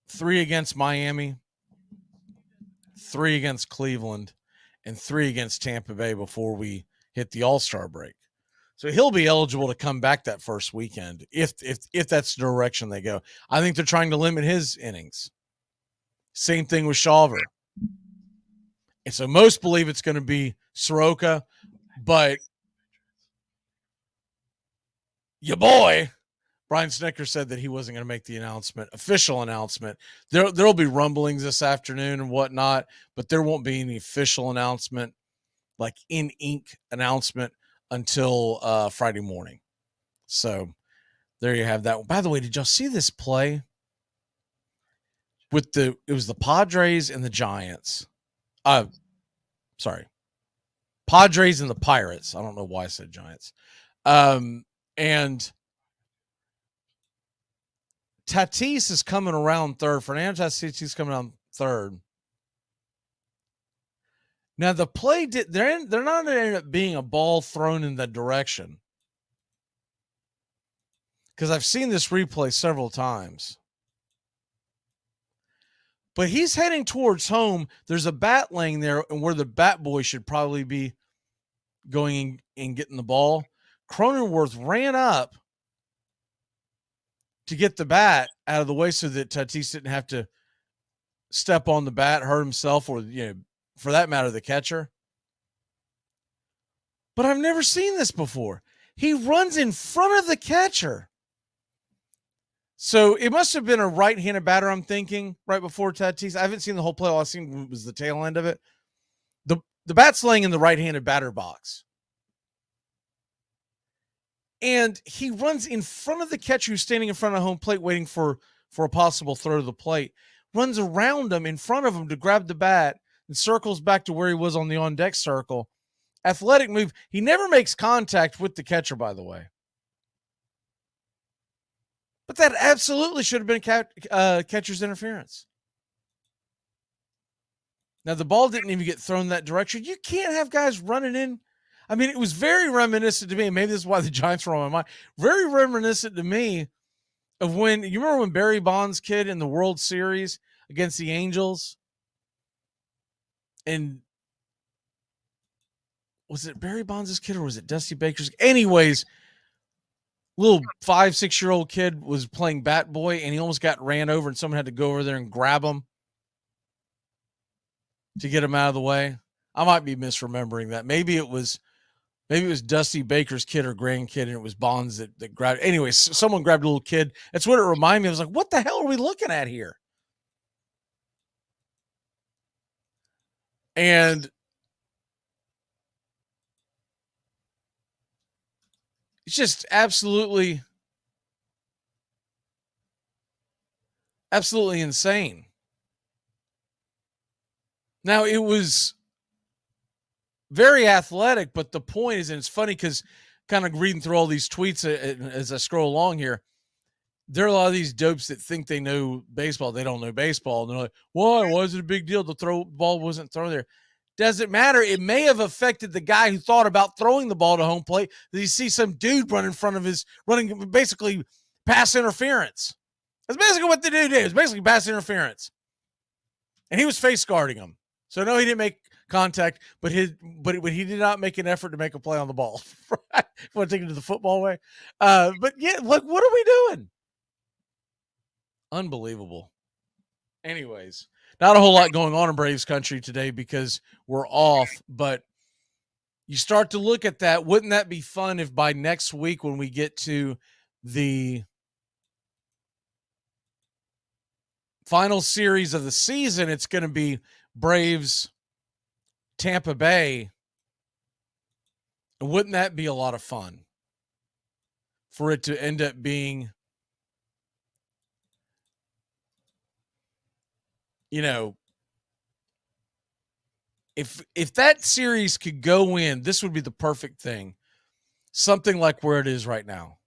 3 against Miami, 3 against Cleveland, and 3 against Tampa Bay before we hit the All-Star break. So he'll be eligible to come back that first weekend if that's the direction they go. I think they're trying to limit his innings. Same thing with Shawver. And so most believe it's going to be Soroka, but your boy, Brian Snicker, said that he wasn't going to make the official announcement. There'll be rumblings this afternoon and whatnot, but there won't be any official announcement, like in ink announcement, until Friday morning. So there you have that. By the way, did y'all see this play? It was the Padres and the Giants. Sorry. Padres and the Pirates. I don't know why I said Giants. And Tatis is coming around third. Fernando Tatis is coming around third. Now the play they're not ended up being a ball thrown in that direction, because I've seen this replay several times. But he's heading towards home. There's a bat laying there, and where the bat boy should probably be going and getting the ball. Cronenworth ran up to get the bat out of the way so that Tatis didn't have to step on the bat, hurt himself, or, for that matter, the catcher. But I've never seen this before. He runs in front of the catcher. So it must have been a right-handed batter, I'm thinking, right before Tatis. I haven't seen the whole play. All I've seen was the tail end of it. The bat's laying in the right-handed batter box. And he runs in front of the catcher who's standing in front of home plate waiting for a possible throw to the plate. Runs around him, in front of him, to grab the bat, and circles back to where he was on the on-deck circle. Athletic move. He never makes contact with the catcher, by the way. But that absolutely should have been catcher's interference. Now, the ball didn't even get thrown that direction. You can't have guys running in. I mean, it was very reminiscent to me, and maybe this is why the Giants were on my mind, very reminiscent to me of when, you remember when Barry Bonds' kid in the World Series against the Angels? And was it Barry Bonds' kid or was it Dusty Baker's? Anyways, little 5-6-year-old kid was playing bat boy, and he almost got ran over, and someone had to go over there and grab him to get him out of the way. I might be misremembering that. Maybe it was Dusty Baker's kid or grandkid, and it was Bonds that grabbed. Anyways, someone grabbed a little kid. That's what it reminded me. I was like, what the hell are we looking at here? And it's just absolutely insane. Now, it was very athletic, but the point is, and it's funny because kind of reading through all these tweets as I scroll along here, there are a lot of these dopes that think they know baseball. They don't know baseball. And they're like, why is it a big deal? The ball wasn't thrown there. Doesn't matter. It may have affected the guy who thought about throwing the ball to home plate. That you see some dude running basically pass interference. That's basically what the dude did. It was basically pass interference. And he was face guarding him. So no, he didn't make contact, but he did not make an effort to make a play on the ball. Right? If you want to take it to the football way. But yeah, like, what are we doing? Unbelievable. Anyways, not a whole lot going on in Braves country today because we're off, but you start to look at that. Wouldn't that be fun if by next week, when we get to the final series of the season, it's going to be Braves Tampa Bay. And wouldn't that be a lot of fun for it to end up being, if that series could go in, this would be the perfect thing. Something like where it is right now.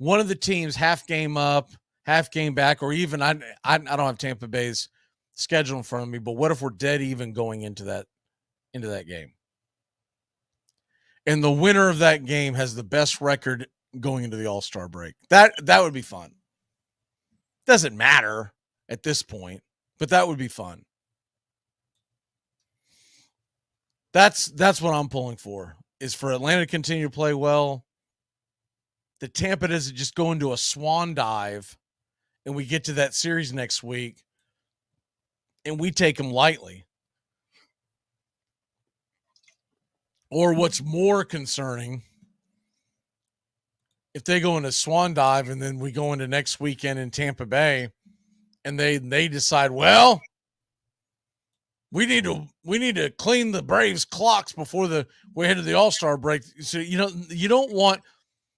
one of the teams half game up, half game back, or even I don't have Tampa Bay's schedule in front of me, but what if we're dead even going into that game? And the winner of that game has the best record going into the All-Star break. That would be fun. Doesn't matter at this point, but that would be fun. That's what I'm pulling for, is for Atlanta to continue to play well. The Tampa doesn't just go into a swan dive and we get to that series next week and we take them lightly. Or what's more concerning, if they go into swan dive and then we go into next weekend in Tampa Bay and they decide, well, we need to clean the Braves' clocks before we head to the All-Star break. So you don't want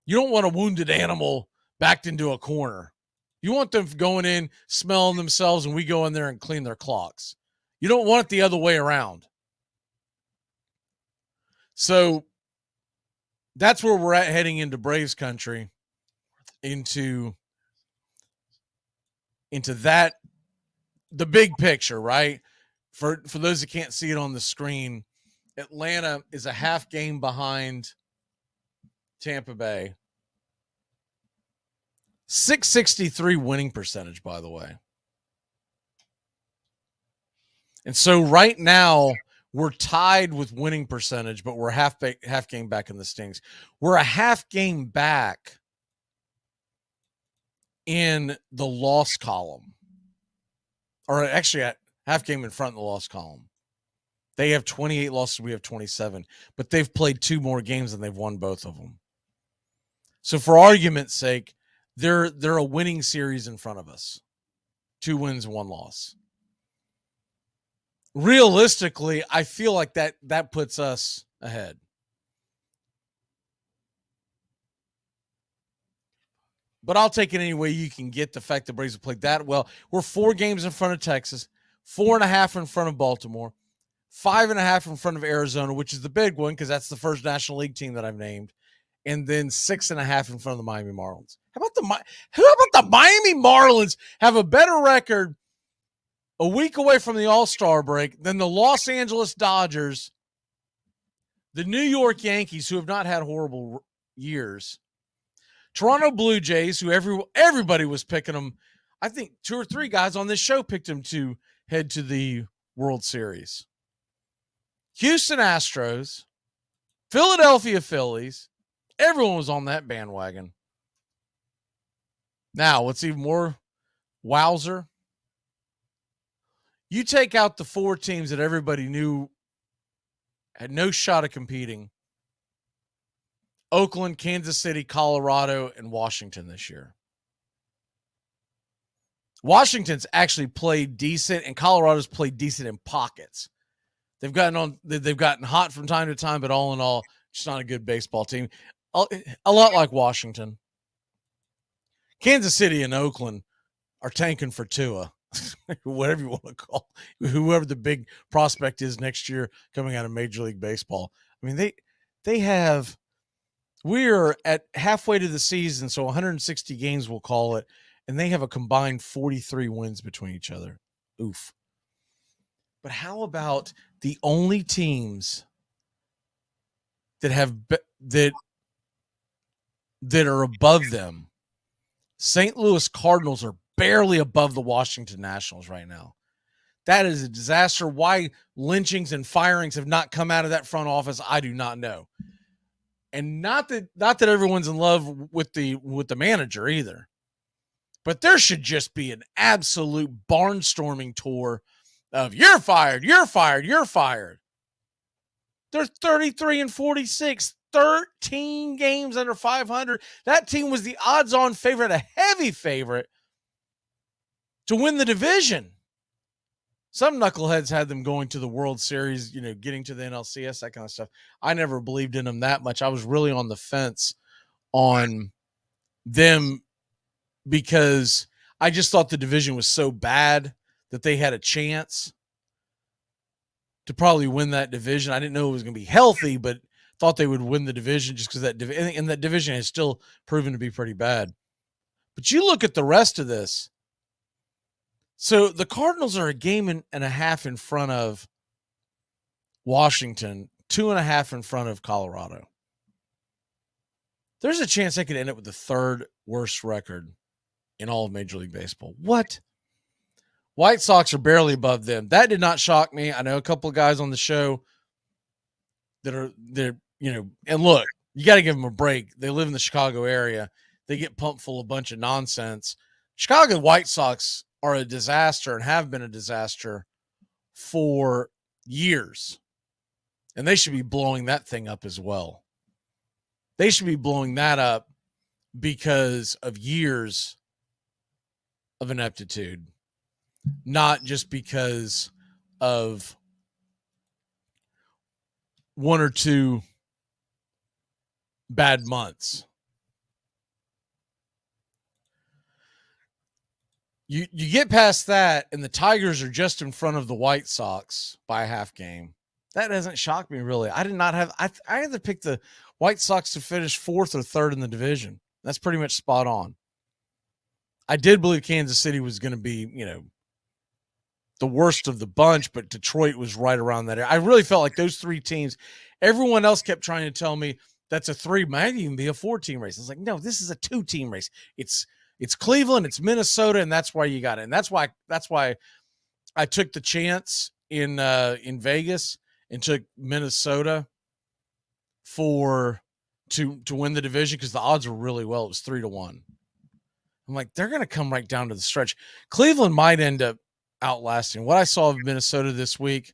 a wounded animal backed into a corner. You want them going in, smelling themselves, and we go in there and clean their clocks. You don't want it the other way around. So that's where we're at heading into Braves country, into that, the big picture, right? For those that can't see it on the screen, Atlanta is a half game behind Tampa Bay. 663 winning percentage, by the way. And so right now we're tied with winning percentage, but we're half game back in the standings. We're a half game back in the loss column, or actually at half game in front of the loss column. They have 28 losses. We have 27, but they've played 2 more games and they've won both of them. So for argument's sake, they're a winning series in front of us. 2 wins, 1 loss. Realistically, I feel like that puts us ahead. But I'll take it any way you can get the fact the Braves have played that well. We're 4 games in front of Texas, 4.5 in front of Baltimore, 5.5 in front of Arizona, which is the big one because that's the first National League team that I've named, and then 6.5 in front of the Miami Marlins. How about the Miami Marlins have a better record a week away from the All-Star break than the Los Angeles Dodgers, the New York Yankees, who have not had horrible years, Toronto Blue Jays, who everybody was picking them. I think 2 or 3 guys on this show picked them to head to the World Series. Houston Astros, Philadelphia Phillies, everyone was on that bandwagon. Now, what's even more wowzer, you take out the 4 teams that everybody knew had no shot at competing: Oakland, Kansas City, Colorado, and Washington this year. Washington's actually played decent, and Colorado's played decent in pockets. They've gotten hot from time to time, but all in all, just not a good baseball team. A lot like Washington. Kansas City and Oakland are tanking for Tua, whatever you want to call whoever the big prospect is next year coming out of Major League Baseball. I mean, we're at halfway to the season, so 160 games we'll call it, and they have a combined 43 wins between each other. Oof. But how about the only teams that have that are above them? St. Louis Cardinals are barely above the Washington Nationals right now. That is a disaster. Why lynchings and firings have not come out of that front office, I do not know. And not that everyone's in love with the manager either. But there should just be an absolute barnstorming tour of you're fired, you're fired, you're fired. They're 33-46, 13 games under 500. That team was the odds-on favorite, a heavy favorite to win the division. Some knuckleheads had them going to the World Series, getting to the NLCS, that kind of stuff. I never believed in them that much. I was really on the fence on them because I just thought the division was so bad that they had a chance to probably win that division. I didn't know it was going to be healthy, but thought they would win the division just because and that division has still proven to be pretty bad. But you look at the rest of this. So the Cardinals are a game and a half in front of Washington, 2.5 in front of Colorado. There's a chance they could end up with the third worst record in all of Major League Baseball. What? White Sox are barely above them. That did not shock me. I know a couple of guys on the show they're and look, you got to give them a break. They live in the Chicago area. They get pumped full of a bunch of nonsense. Chicago White Sox are a disaster and have been a disaster for years. And they should be blowing that thing up as well. They should be blowing that up because of years of ineptitude, not just because of one or two bad months. You get past that, and the Tigers are just in front of the White Sox by a half game. That doesn't shock me, really. I did not have – I had to pick the White Sox to finish fourth or third in the division. That's pretty much spot on. I did believe Kansas City was going to be, the worst of the bunch, but Detroit was right around that area. I really felt like those three teams, everyone else kept trying to tell me that's a 3, might even be a 4-team race. I was like, no, this is a 2-team race. It's Cleveland, it's Minnesota, and that's why you got it. And that's why I took the chance in Vegas and took Minnesota to win the division because the odds were really well. It was 3-1. I'm like, they're going to come right down to the stretch. Cleveland might end up outlasting. What I saw of Minnesota this week,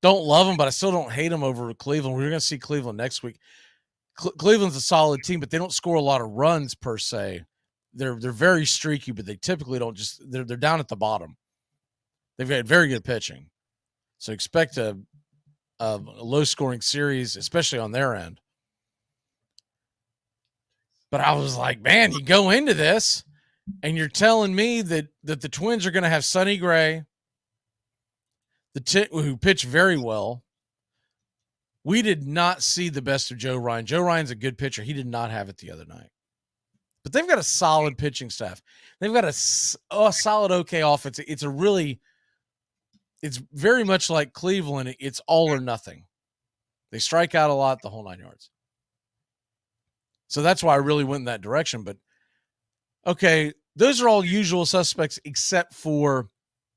don't love them, but I still don't hate them over Cleveland. We're going to see Cleveland next week. Cleveland's a solid team, but they don't score a lot of runs per se. They're very streaky, but they typically don't they're down at the bottom. They've got very good pitching. So expect a low-scoring series, especially on their end. But I was like, man, you go into this, and you're telling me that the Twins are going to have Sonny Gray, who pitched very well. We did not see the best of Joe Ryan. Joe Ryan's a good pitcher. He did not have it the other night. But they've got a solid pitching staff. They've got a solid, okay offense. It's very much like Cleveland. It's all or nothing. They strike out a lot, the whole 9 yards. So that's why I really went in that direction. But, okay, those are all usual suspects except for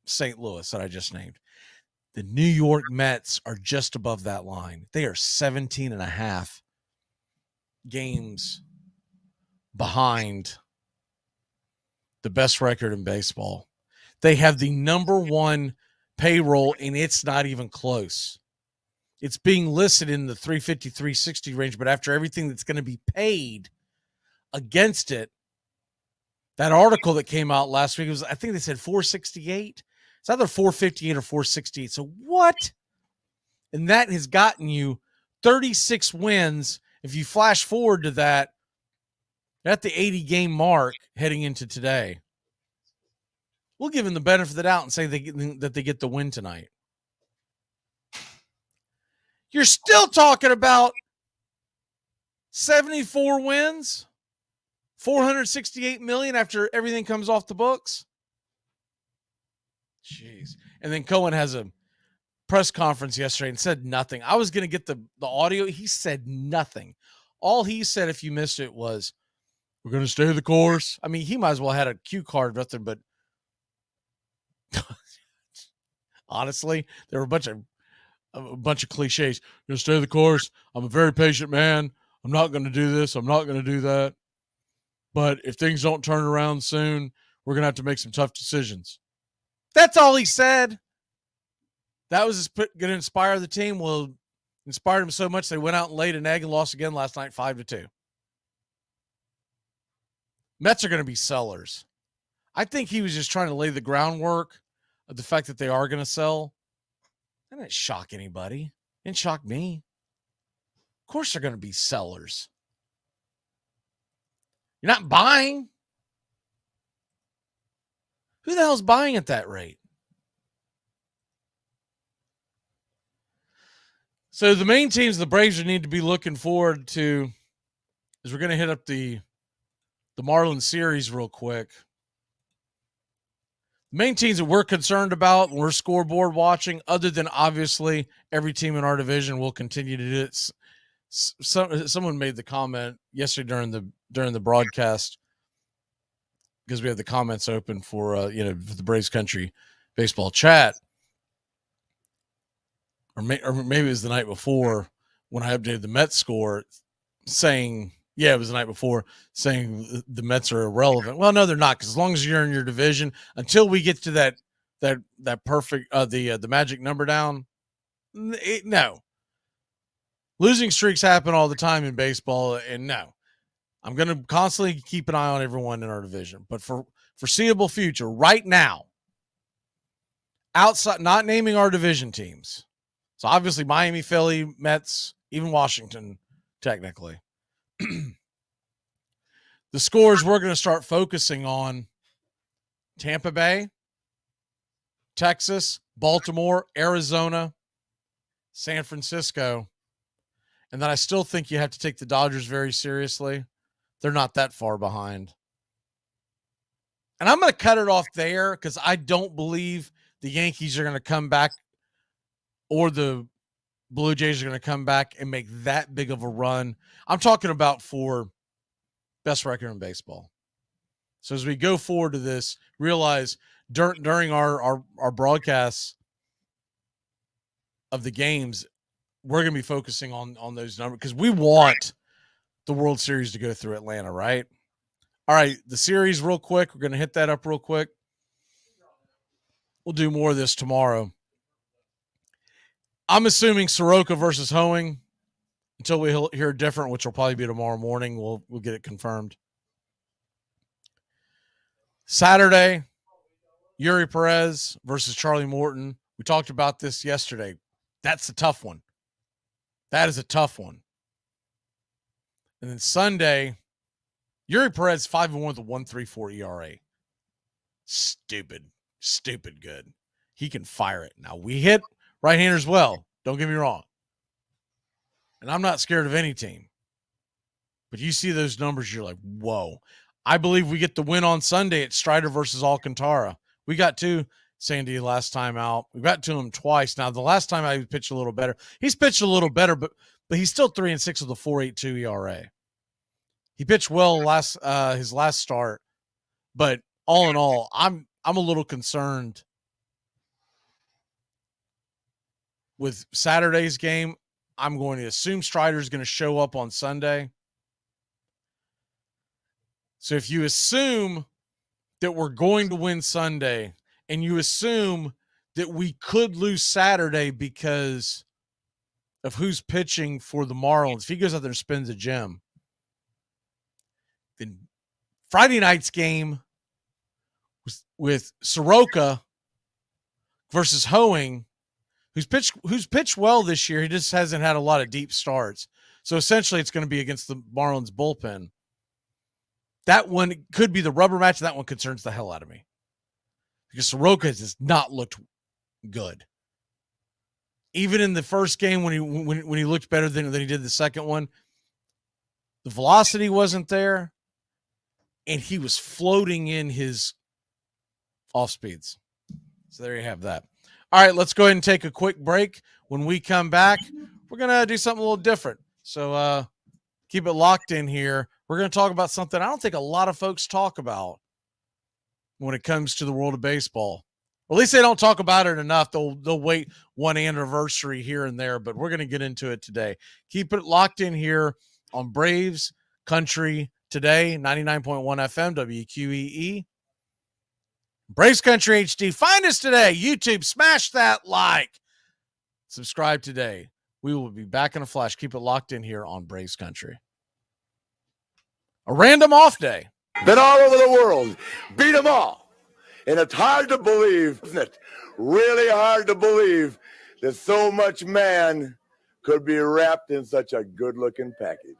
St. Louis that I just named. The New York Mets are just above that line. They are 17.5 games behind the best record in baseball. They have the number one payroll, and it's not even close. It's being listed in the 350, 360 range, but after everything that's going to be paid against it, that article that came out last week, I think they said 468. It's either 458 or 468. So what? And that has gotten you 36 wins. If you flash forward to that, at the 80-game mark heading into today, we'll give them the benefit of the doubt and say that they get the win tonight. You're still talking about 74 wins, $468 million after everything comes off the books. Jeez. And then Cohen has a press conference yesterday and said nothing. I was going to get the audio. He said nothing. All he said, if you missed it, was, we're going to stay the course. I mean, he might as well have had a cue card, nothing but honestly, there were a bunch of cliches. You're going to stay the course. I'm a very patient man. I'm not going to do this. I'm not going to do that. But if things don't turn around soon, we're going to have to make some tough decisions. That's all he said. That was going to inspire the team. Well, inspired them so much they went out and laid an egg and lost again last night 5-2. Mets are going to be sellers. I think he was just trying to lay the groundwork of the fact that they are going to sell. That didn't shock anybody. It didn't shock me. Of course they're going to be sellers. You're not buying. Who the hell's buying at that rate? So the main teams the Braves need to be looking forward to is we're going to hit up the Marlins series real quick. The main teams that we're concerned about, we're scoreboard watching, other than obviously every team in our division will continue to do it. Someone made the comment yesterday during the broadcast, because we have the comments open for for the Braves Country baseball chat, or maybe it was the night before when I updated the Mets score, saying, yeah, it was the night before, saying the Mets are irrelevant. Well, no, they're not, because as long as you're in your division, until we get to that perfect the magic number down, no. Losing streaks happen all the time in baseball, and no. I'm going to constantly keep an eye on everyone in our division. But for foreseeable future, right now, outside, not naming our division teams. So obviously Miami, Philly, Mets, even Washington, technically. The scores we're going to start focusing on: Tampa Bay, Texas, Baltimore, Arizona, San Francisco. And then I still think you have to take the Dodgers very seriously. They're not that far behind. And I'm going to cut it off there, because I don't believe the Yankees are going to come back, or the Blue Jays are going to come back and make that big of a run. I'm talking about for best record in baseball. So as we go forward to this, realize during our broadcasts of the games, we're going to be focusing on those numbers, because we want the World Series to go through Atlanta, right? All right, the series real quick. We're going to hit that up real quick. We'll do more of this tomorrow. I'm assuming Soroka versus Hoeing until we hear different, which will probably be tomorrow morning. We'll get it confirmed. Saturday, Yuri Perez versus Charlie Morton. We talked about this yesterday. That's a tough one. That is a tough one. And then Sunday, Yuri Perez 5-1 with a 1.34 ERA. Stupid good. He can fire it. Now, we hit right-handers well. Don't get me wrong. And I'm not scared of any team. But you see those numbers, you're like, whoa. I believe we get the win on Sunday at Strider versus Alcantara. We got to Sandy last time out. We got to him twice. Now, the last time I pitched a little better. He's pitched a little better, but he's still 3-6 with a 4.82 ERA. He pitched well his last start, but all in all, I'm a little concerned with Saturday's game. I'm going to assume Strider's going to show up on Sunday. So if you assume that we're going to win Sunday, and you assume that we could lose Saturday because of who's pitching for the Marlins, if he goes out there and spins a gem, then Friday night's game with Soroka versus Hoeing, who's pitched well this year. He just hasn't had a lot of deep starts. So essentially it's going to be against the Marlins bullpen. That one could be the rubber match. That one concerns the hell out of me, because Soroka has not looked good. Even in the first game when he looked better than he did the second one, the velocity wasn't there, and he was floating in his off speeds. So there you have that. All right, let's go ahead and take a quick break. When we come back, we're going to do something a little different. So keep it locked in here. We're going to talk about something I don't think a lot of folks talk about when it comes to the world of baseball. Or at least they don't talk about it enough. They'll wait one anniversary here and there, but we're going to get into it today. Keep it locked in here on Braves Country Today, 99.1 FM, WQEE. Braves Country HD. Find us today. YouTube, smash that like. Subscribe today. We will be back in a flash. Keep it locked in here on Braves Country. A random off day. Been all over the world. Beat them all. And it's hard to believe, isn't it? Really hard to believe that so much man could be wrapped in such a good-looking package.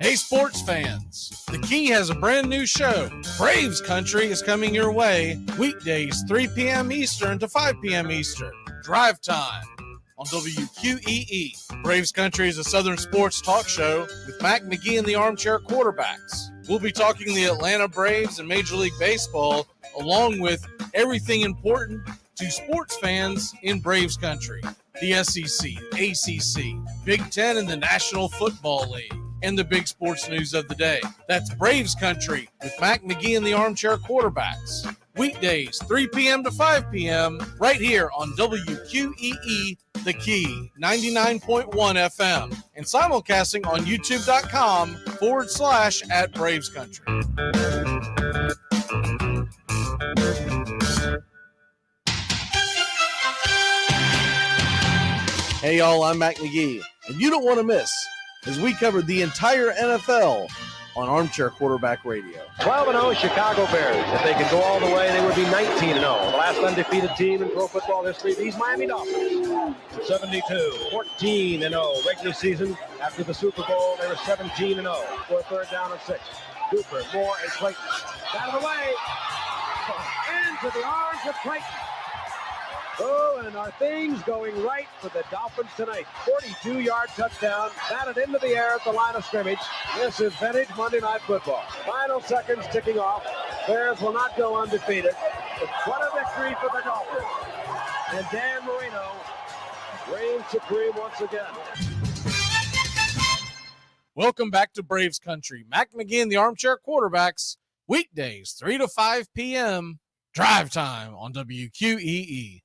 Hey, sports fans, The Key has a brand new show. Braves Country is coming your way weekdays 3 p.m. Eastern to 5 p.m. Eastern. Drive time on WQEE. Braves Country is a Southern sports talk show with Mac Magee and the Armchair quarterbacks. We'll be talking the Atlanta Braves and Major League Baseball, along with everything important to sports fans in Braves Country. The SEC, ACC, Big Ten, and the National Football League, and the big sports news of the day. That's Braves Country with Mac Magee and the Armchair quarterbacks. Weekdays, 3 p.m. to 5 p.m. right here on WQEE, The Key, 99.1 FM, and simulcasting on youtube.com/@Braves Country. Hey, y'all, I'm Mac Magee, and you don't want to miss as we covered the entire NFL on Armchair Quarterback Radio. 12-0 Chicago Bears. If they could go all the way, they would be 19-0. The last undefeated team in pro football history, these Miami Dolphins. 72, 14-0 regular season. After the Super Bowl, they were 17-0 for a third down and 6. Cooper, Moore, and Clayton. Out of the way. Into the arms of Clayton. Oh, and are things going right for the Dolphins tonight? 42-yard touchdown, batted into the air at the line of scrimmage. This is vintage Monday Night Football. Final seconds ticking off. Bears will not go undefeated. What a victory for the Dolphins. And Dan Marino reigns supreme once again. Welcome back to Braves Country. Mac Magee and the Armchair quarterbacks, weekdays, 3 to 5 p.m., drive time on WQEE.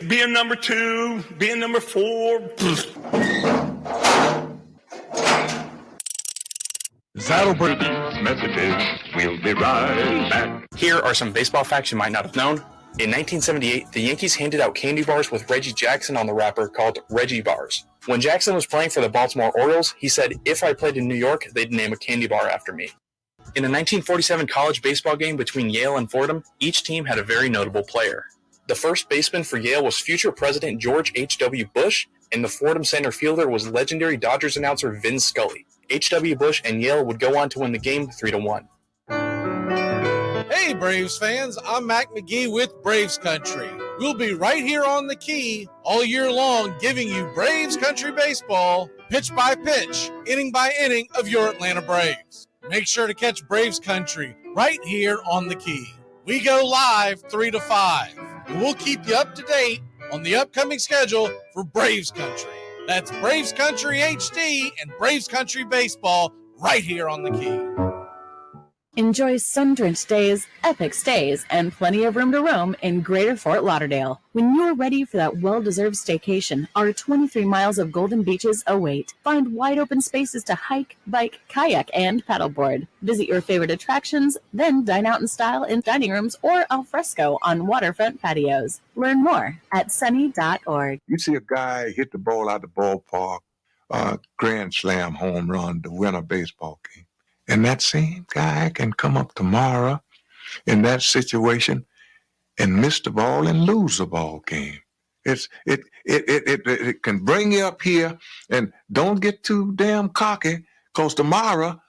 Being number 2, being number 4. That'll bring messages. We'll be right back. Here are some baseball facts you might not have known. In 1978, the Yankees handed out candy bars with Reggie Jackson on the wrapper called Reggie Bars. When Jackson was playing for the Baltimore Orioles, he said, "If I played in New York, they'd name a candy bar after me." In a 1947 college baseball game between Yale and Fordham, each team had a very notable player. The first baseman for Yale was future President George H.W. Bush, and the Fordham center fielder was legendary Dodgers announcer Vin Scully. H.W. Bush and Yale would go on to win the game 3-1. Hey, Braves fans, I'm Mac Magee with Braves Country. We'll be right here on The Key all year long, giving you Braves Country baseball, pitch by pitch, inning by inning of your Atlanta Braves. Make sure to catch Braves Country right here on The Key. We go live 3 to 5, and we'll keep you up to date on the upcoming schedule for Braves Country. That's Braves Country HD and Braves Country Baseball right here on The Key. Enjoy sun-drenched days, epic stays, and plenty of room to roam in Greater Fort Lauderdale. When you're ready for that well-deserved staycation, our 23 miles of golden beaches await. Find wide-open spaces to hike, bike, kayak, and paddleboard. Visit your favorite attractions, then dine out in style in dining rooms or al fresco on waterfront patios. Learn more at sunny.org. You see a guy hit the ball out the ballpark, grand slam home run to win a baseball game. And that same guy can come up tomorrow in that situation and miss the ball and lose the ball game. It can bring you up here, and don't get too damn cocky, because tomorrow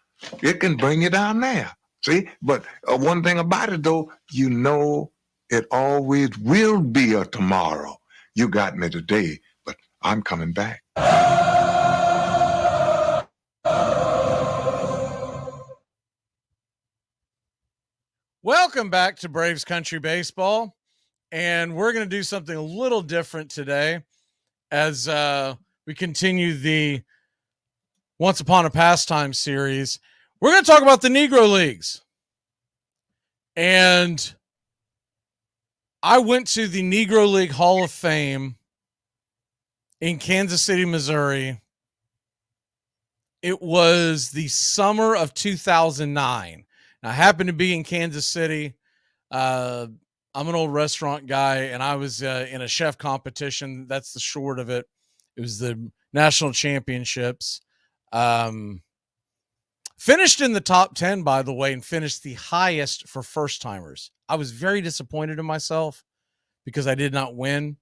it can bring you down there. See? But one thing about it, though, you know it always will be a tomorrow. You got me today, but I'm coming back. Welcome back to Braves Country Baseball, and we're going to do something a little different today as we continue the Once Upon a Pastime series. We're going to talk about the Negro Leagues, and I went to the Negro League Hall of Fame in Kansas City, Missouri. It was the summer of 2009. I happened to be in Kansas City. I'm an old restaurant guy, and I was in a chef competition. That's the short of it. It was the national championships. Finished in the top 10, by the way, and finished the highest for first-timers. I was very disappointed in myself because I did not win,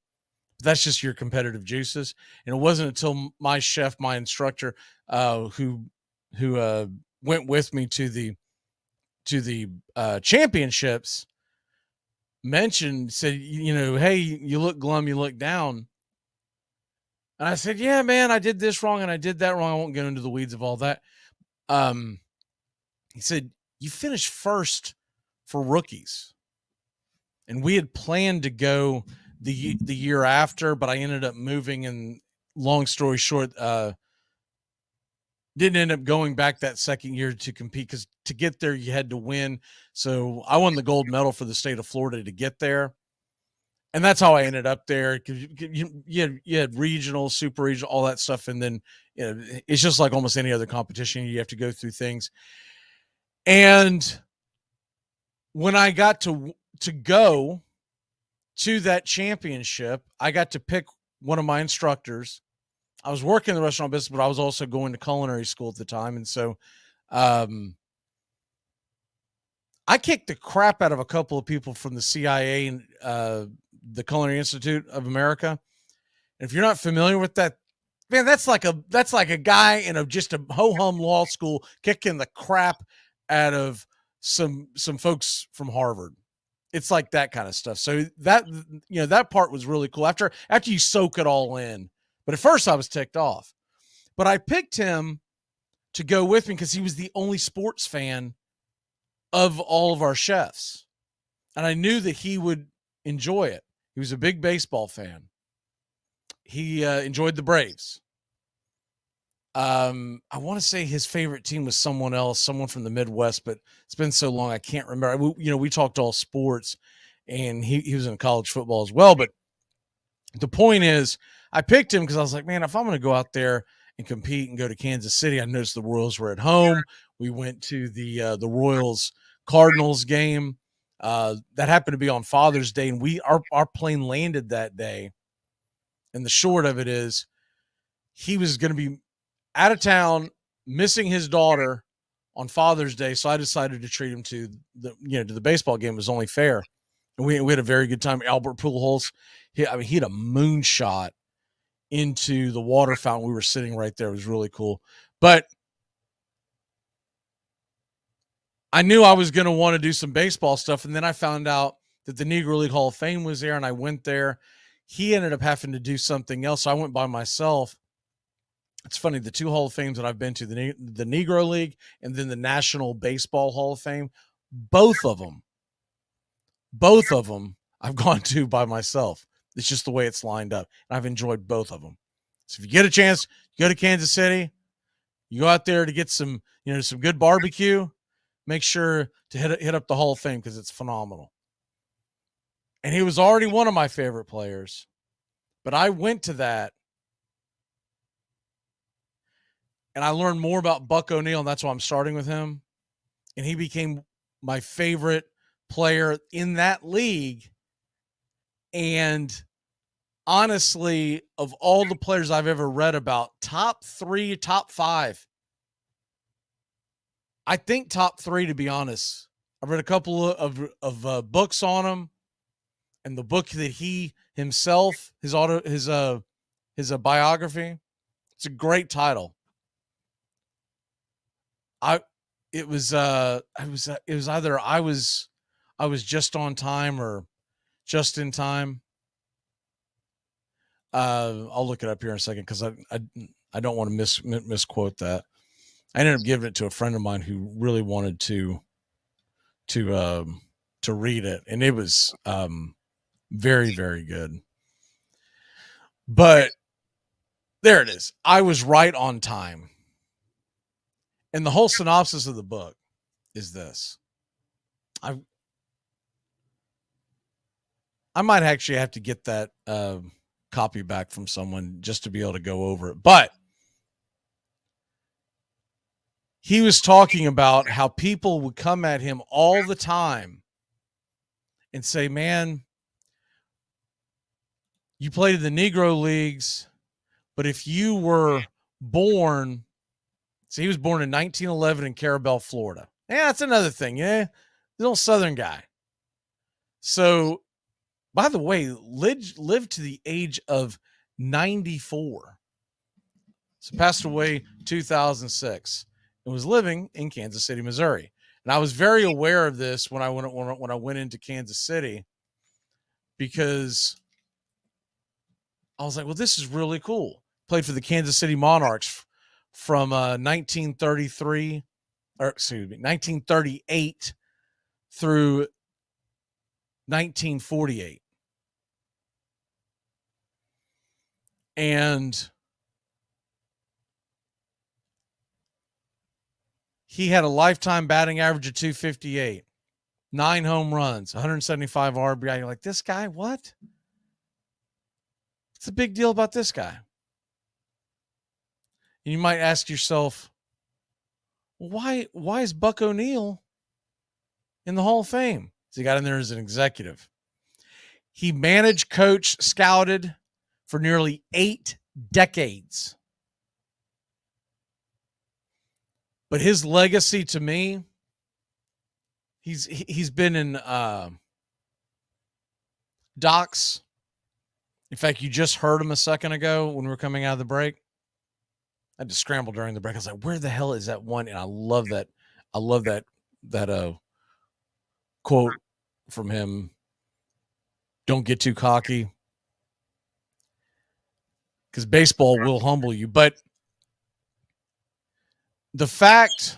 That's just your competitive juices. And it wasn't until my chef, my instructor, who went with me to the championships, said, hey, you look glum, you look down. And I said, yeah, man, I did this wrong and I did that wrong. I won't get into the weeds of all that. He said, you finished first for rookies. And we had planned to go the year after, but I ended up moving, and long story short, didn't end up going back that second year to compete, because to get there, you had to win. So I won the gold medal for the state of Florida to get there. And that's how I ended up there. You had regional, super regional, all that stuff. And then it's just like almost any other competition. You have to go through things. And when I got to go to that championship, I got to pick one of my instructors. I was working in the restaurant business, but I was also going to culinary school at the time. And so I kicked the crap out of a couple of people from the CIA and the Culinary Institute of America. And if you're not familiar with that, man, that's like a guy in just a ho-hum law school kicking the crap out of some folks from Harvard. It's like that kind of stuff. So that part was really cool after you soak it all in. But at first I was ticked off. But I picked him to go with me because he was the only sports fan of all of our chefs. And I knew that he would enjoy it. He was a big baseball fan. He enjoyed the Braves. I want to say his favorite team was someone from the Midwest, but it's been so long I can't remember. We talked all sports, and he was in college football as well. But the point is, I picked him because I was like, man, if I'm going to go out there and compete and go to Kansas City, I noticed the Royals were at home. We went to the Royals Cardinals game. That happened to be on Father's Day, and our plane landed that day. And the short of it is, he was going to be out of town, missing his daughter on Father's Day. So I decided to treat him to the baseball game. It was only fair. And we had a very good time. Albert Pujols, he had a moonshot into the water fountain. We were sitting right there. It was really cool. But I knew I was going to want to do some baseball stuff. And then I found out that the Negro League Hall of Fame was there, and I went there. He ended up having to do something else. So I went by myself. It's funny, the two Hall of Fames that I've been to, the Negro League and then the National Baseball Hall of Fame, both of them I've gone to by myself. It's just the way it's lined up. And I've enjoyed both of them. So if you get a chance, you go to Kansas City, you go out there to get some good barbecue, make sure to hit up the Hall of Fame because it's phenomenal. And he was already one of my favorite players, but I went to that and I learned more about Buck O'Neil, and that's why I'm starting with him. And he became my favorite player in that league. And honestly, of all the players I've ever read about, top 3, top 5, I think top 3, to be honest. I've read a couple of books on him, and the book that he himself, his biography, it's a great title. It was either I was just on time or just in time. I'll look it up here in a second because I don't want to misquote that. I ended up giving it to a friend of mine who really wanted to read it, and it was very, very good. But there it is. I was right on time. And the whole synopsis of the book is this. I might actually have to get that copy back from someone just to be able to go over it. But he was talking about how people would come at him all the time and say, man, you played in the Negro Leagues, but if you were born... So he was born in 1911 in Carabel, Florida. Yeah, that's another thing. Yeah, little Southern guy. So by the way, lived to the age of 94. So passed away 2006 and was living in Kansas City, Missouri. And I was very aware of this when I went into Kansas City, because I was like, well, this is really cool. Played for the Kansas City Monarchs from 1938 through 1948. And he had a lifetime batting average of 258, 9 home runs, 175 RBI. You're like, this guy, what? What's the big deal about this guy? And you might ask yourself, why is Buck O'Neil in the Hall of Fame? So he got in there as an executive. He managed, coached, scouted for nearly 8 decades. But his legacy to me, he's been in docs. In fact, you just heard him a second ago when we were coming out of the break. I had to scramble during the break. I was like, where the hell is that one? And I love that. I love that quote from him. Don't get too cocky, because baseball will humble you. But the fact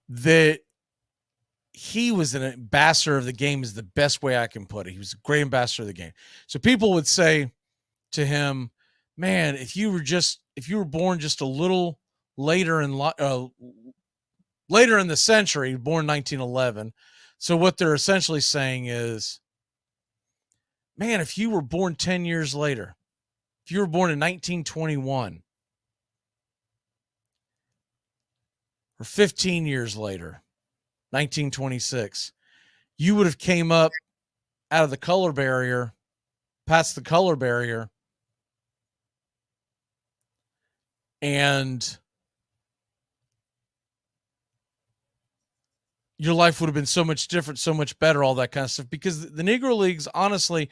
that he was an ambassador of the game is the best way I can put it. He was a great ambassador of the game. So people would say to him, man, if you were born just a little later in the century, born 1911. So what they're essentially saying is, man, if you were born 10 years later, if you were born in 1921 or 15 years later, 1926, you would have came up out of the color barrier, past the color barrier, and your life would have been so much different, so much better, all that kind of stuff. Because the Negro Leagues, honestly,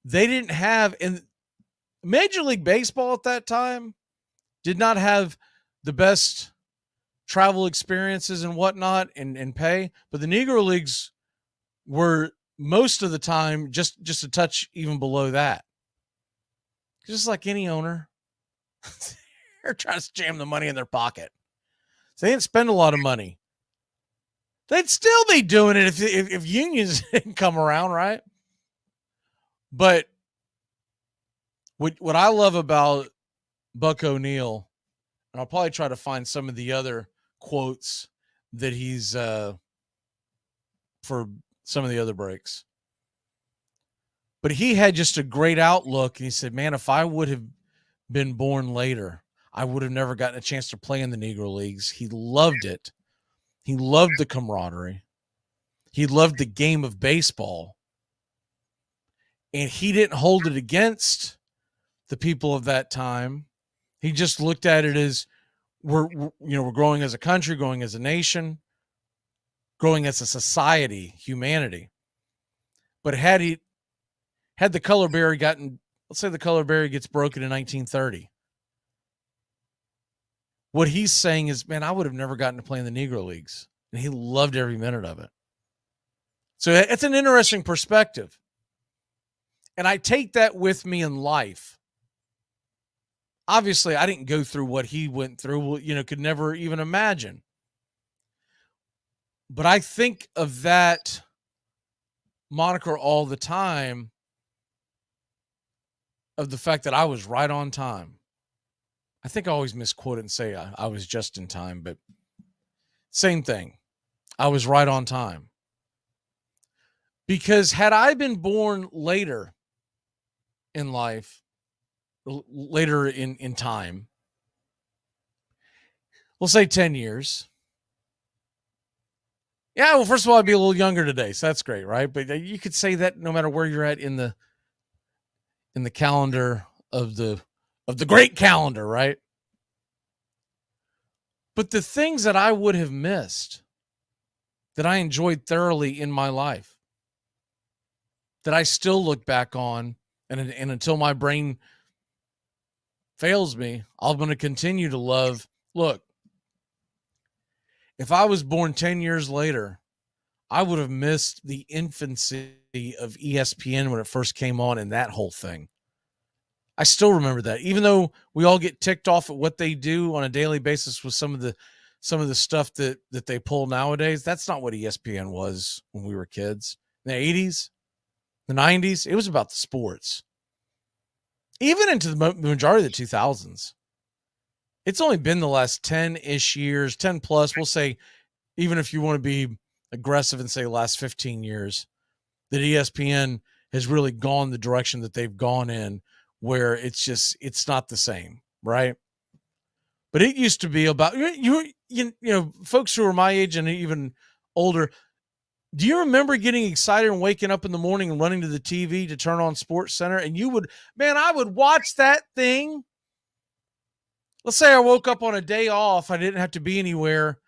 they didn't have, in Major League Baseball at that time, did not have the best travel experiences and whatnot and pay. But the Negro Leagues were most of the time just a touch even below that. Just like any owner, they're trying to jam the money in their pocket. So they didn't spend a lot of money. They'd still be doing it if unions didn't come around, right? But what I love about Buck O'Neil, and I'll probably try to find some of the other quotes that he's for some of the other breaks. But he had just a great outlook, and he said, man, if I would have been born later, I would have never gotten a chance to play in the Negro Leagues. He loved it. He loved the camaraderie. He loved the game of baseball. And he didn't hold it against the people of that time. He just looked at it as we're growing as a country, growing as a nation, growing as a society, humanity. But had the color barrier gotten, let's say the color barrier gets broken in 1930. What he's saying is, man, I would have never gotten to play in the Negro Leagues. And he loved every minute of it. So it's an interesting perspective. And I take that with me in life. Obviously, I didn't go through what he went through, could never even imagine. But I think of that moniker all the time, of the fact that I was right on time. I think I always misquote it and say I was just in time, but same thing. I was right on time. Because had I been born later in life, later in time, we'll say 10 years. Yeah, well, first of all, I'd be a little younger today, so that's great, right? But you could say that no matter where you're at in the calendar of the great calendar, right? But the things that I would have missed, that I enjoyed thoroughly in my life, that I still look back on, and until my brain fails me, I'm going to continue to love. Look, if I was born 10 years later, I would have missed the infancy of ESPN when it first came on and that whole thing. I still remember that, even though we all get ticked off at what they do on a daily basis with some of the stuff that they pull nowadays. That's not what ESPN was when we were kids. In the 80s, the 90s, it was about the sports. Even into the majority of the 2000s. It's only been the last 10-ish years, 10 plus, we'll say, even if you want to be aggressive and say last 15 years, that ESPN has really gone the direction that they've gone in, where it's not the same, right? But it used to be about, you know, folks who are my age and even older, do you remember getting excited and waking up in the morning and running to the TV to turn on Sports Center? And I would watch that thing. Let's say I woke up on a day off, I didn't have to be anywhere,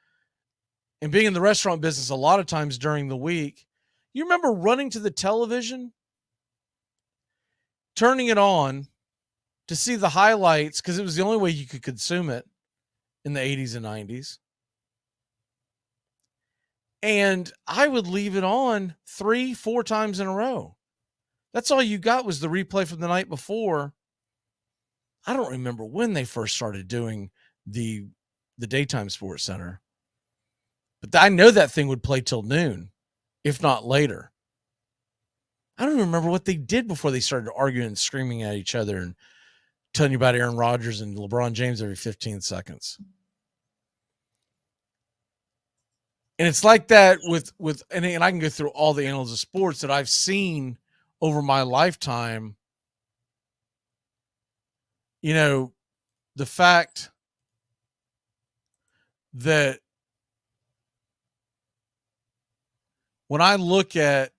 and being in the restaurant business a lot of times during the week, you remember running to the television, turning it on to see the highlights, because it was the only way you could consume it in the 80s and 90s. And I would leave it on 3-4 times in a row. That's all you got was the replay from the night before. I don't remember when they first started doing the daytime Sports Center, but I know that thing would play till noon, if not later. I don't even remember what they did before they started arguing and screaming at each other and telling you about Aaron Rodgers and LeBron James every 15 seconds. And it's like that with and I can go through all the annals of sports that I've seen over my lifetime. You know, the fact that when I look at,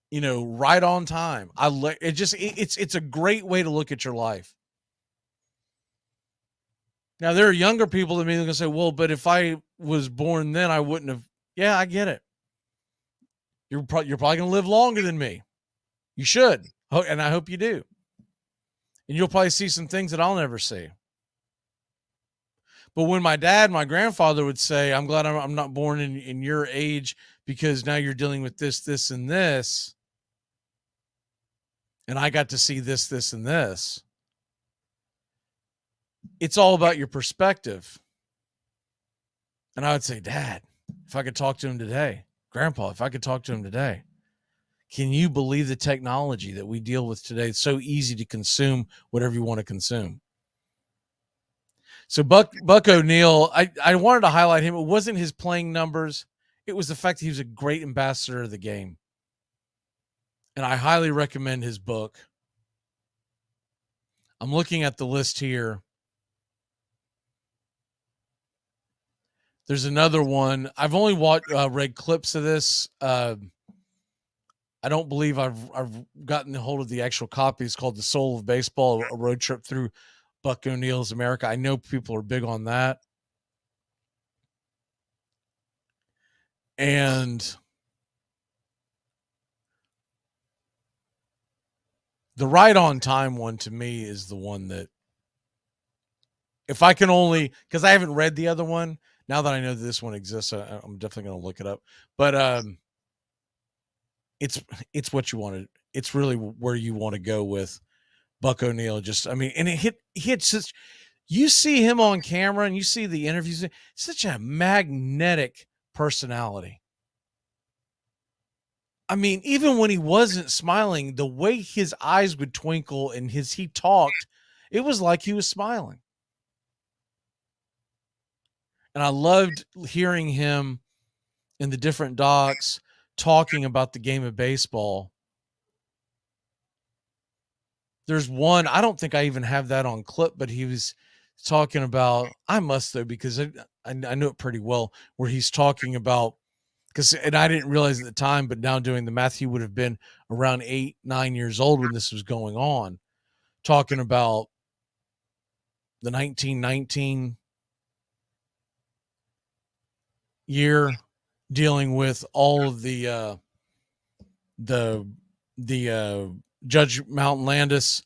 you know, right on time, it's a great way to look at your life. Now, there are younger people that may going to say, well, but if I was born then, I wouldn't have. Yeah, I get it. You're probably going to live longer than me. You should. And I hope you do. And you'll probably see some things that I'll never see. But when my grandfather would say, I'm glad I'm not born in your age, because now you're dealing with this, this, and this. And I got to see this, this, and this. It's all about your perspective. And I would say, Dad, if I could talk to him today, Grandpa, if I could talk to him today, can you believe the technology that we deal with today? It's so easy to consume whatever you want to consume. So Buck O'Neil, I wanted to highlight him. It wasn't his playing numbers. It was the fact that he was a great ambassador of the game. And I highly recommend his book. I'm looking at the list here. There's another one. I've only read clips of this. I don't believe I've gotten a hold of the actual copy. It's called The Soul of Baseball, a road trip through Buck O'Neil's America. I know people are big on that. And the Right on Time one to me is the one that, if I can only, because I haven't read the other one, now that I know that this one exists, I'm definitely going to look it up. But it's what you wanted. It's really where you want to go with Buck O'Neil. Just, I mean, and he hit such, you see him on camera and you see the interviews, such a magnetic personality. I mean, even when he wasn't smiling, the way his eyes would twinkle and he talked, it was like he was smiling. And I loved hearing him in the different docs talking about the game of baseball. There's one, I don't think I even have that on clip, but he was talking about, I must though, because I know it pretty well, where he's talking about, and I didn't realize at the time, but now doing the math, he would have been around 8-9 years old when this was going on, talking about the 1919 year, dealing with all of the Judge Mountain Landis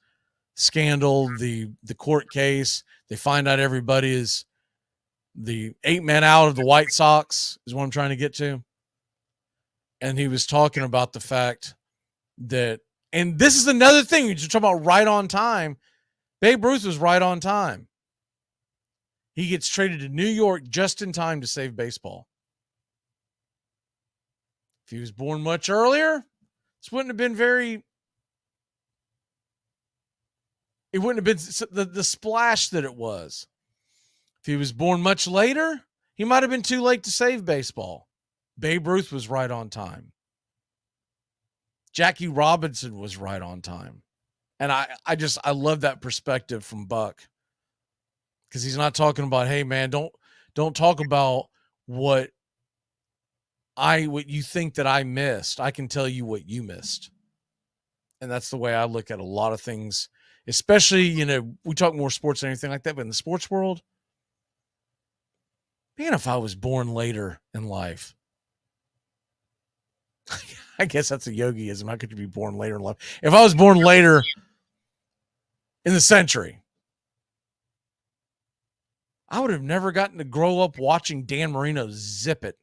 scandal, the court case. They find out everybody is the 8 men out of the White Sox is what I'm trying to get to. And he was talking about the fact that, and this is another thing, you're talking about right on time. Babe Ruth was right on time. He gets traded to New York just in time to save baseball. If he was born much earlier, this wouldn't have been it wouldn't have been the splash that it was. If he was born much later, he might have been too late to save baseball. Babe Ruth was right on time. Jackie Robinson was right on time. And I love that perspective from Buck. Because he's not talking about, hey man, don't talk about what you think that I missed. I can tell you what you missed. And that's the way I look at a lot of things, especially, we talk more sports than anything like that, but in the sports world, man, if I was born later in life, I guess that's a yogiism. How could you be born later in life? If I was born later in the century, I would have never gotten to grow up watching Dan Marino zip it.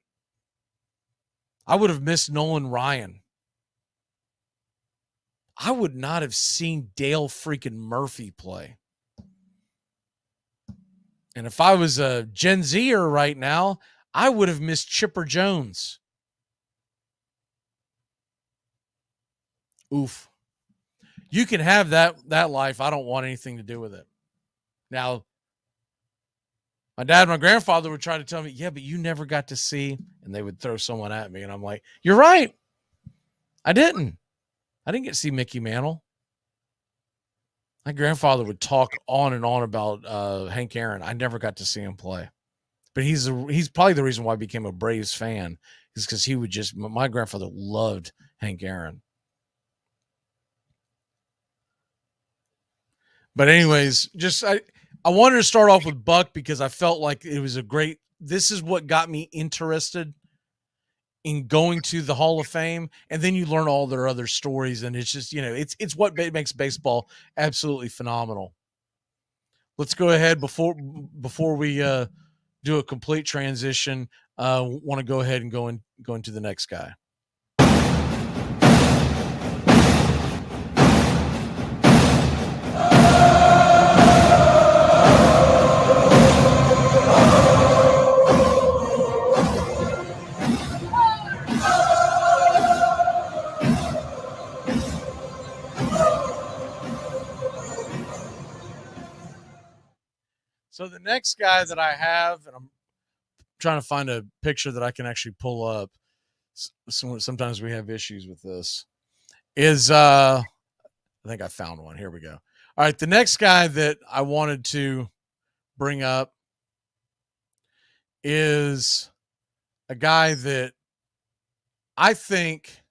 I would have missed Nolan Ryan. I would not have seen Dale freaking Murphy play. And if I was a Gen Zer right now, I would have missed Chipper Jones. Oof. You can have that life. I don't want anything to do with it. Now, my dad and my grandfather would try to tell me, yeah, but you never got to see, and they would throw someone at me. And I'm like, you're right. I didn't get to see Mickey Mantle. My grandfather would talk on and on about Hank Aaron. I never got to see him play. But he's probably the reason why I became a Braves fan, is because my grandfather loved Hank Aaron. But anyways, I wanted to start off with Buck because I felt like it was this is what got me interested in going to the Hall of Fame. And then you learn all their other stories, and it's just, it's what makes baseball absolutely phenomenal. Let's go ahead before we do a complete transition. Want to go ahead and go into the next guy. So the next guy that I have, and I'm trying to find a picture that I can actually pull up. Sometimes we have issues with this. Is I think I found one. Here we go. All right, the next guy that I wanted to bring up is a guy that I think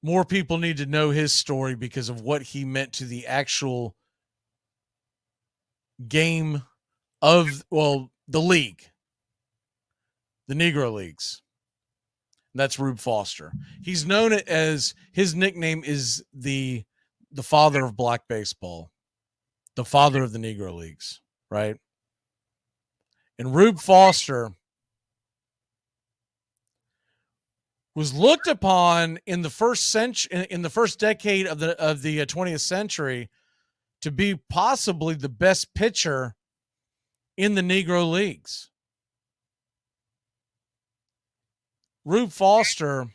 more people need to know his story because of what he meant to the actual game of, the league, the Negro Leagues. That's Rube Foster. He's known as, his nickname is the father of black baseball, the father of the Negro Leagues, right? And Rube Foster was looked upon in the first decade of the 20th century to be possibly the best pitcher in the Negro Leagues. Rube Foster,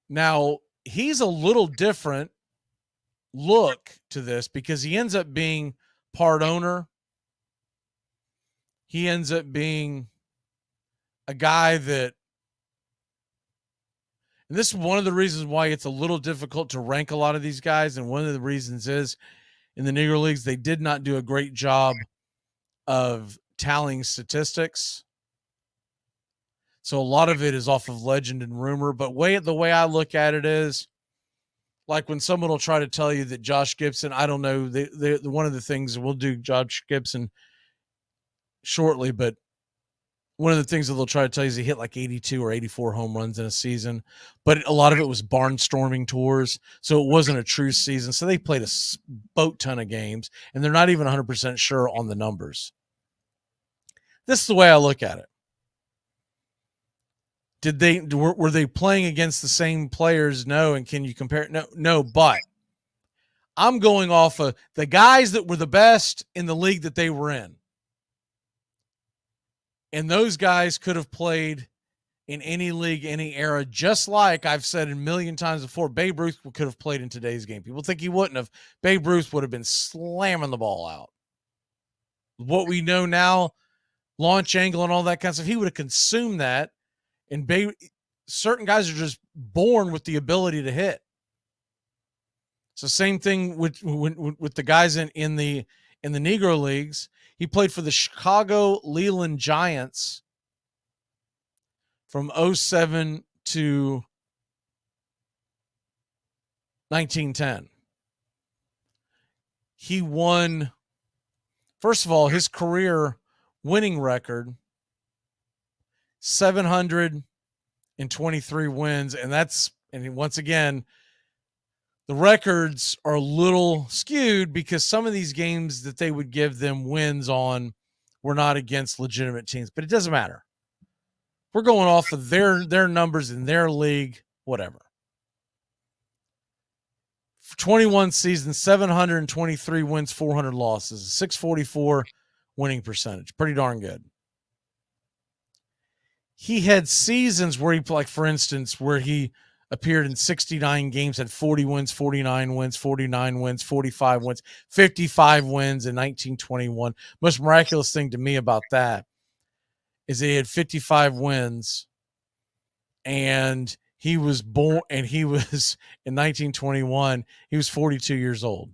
now he's a little different look to this because he ends up being part owner. He ends up being a guy that, and this is one of the reasons why it's a little difficult to rank a lot of these guys. And one of the reasons is in the Negro Leagues, they did not do a great job of tallying statistics. So a lot of it is off of legend and rumor. But the way I look at it is, like when someone will try to tell you that Josh Gibson, I don't know, one of the things, we'll do Josh Gibson shortly, but one of the things that they'll try to tell you is he hit like 82 or 84 home runs in a season, but a lot of it was barnstorming tours, so it wasn't a true season. So they played a boat ton of games, and they're not even 100% sure on the numbers. This is the way I look at it. Were they playing against the same players? No. And can you compare? No. But I'm going off of the guys that were the best in the league that they were in. And those guys could have played in any league, any era, just like I've said a million times before. Babe Ruth could have played in today's game. People think he wouldn't have. Babe Ruth would have been slamming the ball out. What we know now, launch angle and all that kind of stuff, he would have consumed that. And certain guys are just born with the ability to hit. So same thing with the guys in the Negro leagues. He played for the Chicago Leland Giants from 2007 to 1910. He won, first of all, his career winning record, 723 wins. And once again, the records are a little skewed because some of these games that they would give them wins on were not against legitimate teams, but it doesn't matter. We're going off of their numbers in their league, whatever. For 21 seasons, 723 wins, 400 losses, 644 winning percentage. Pretty darn good. He had seasons where for instance, where he appeared in 69 games, had 40 wins, 49 wins, 49 wins, 45 wins, 55 wins in 1921. Most miraculous thing to me about that is he had 55 wins, and he was born, and he was in 1921, he was 42 years old.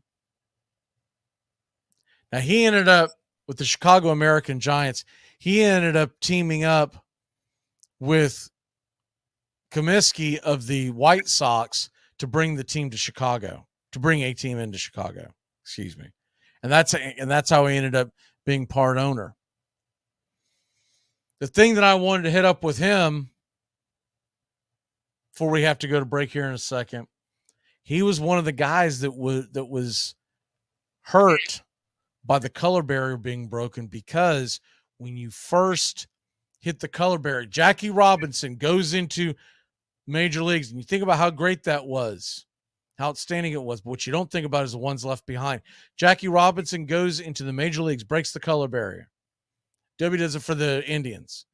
Now he ended up with the Chicago American Giants. He ended up teaming up with Comiskey of the White Sox to bring the team to Chicago, to bring a team into Chicago, excuse me. And that's how he ended up being part owner. The thing that I wanted to hit up with him before we have to go to break here in a second, he was one of the guys that was hurt by the color barrier being broken, because when you first hit the color barrier, Jackie Robinson goes into major leagues, and you think about how great that was, how outstanding it was, but what you don't think about is the ones left behind. Jackie Robinson goes into the major leagues, breaks the color barrier. W does it for the Indians,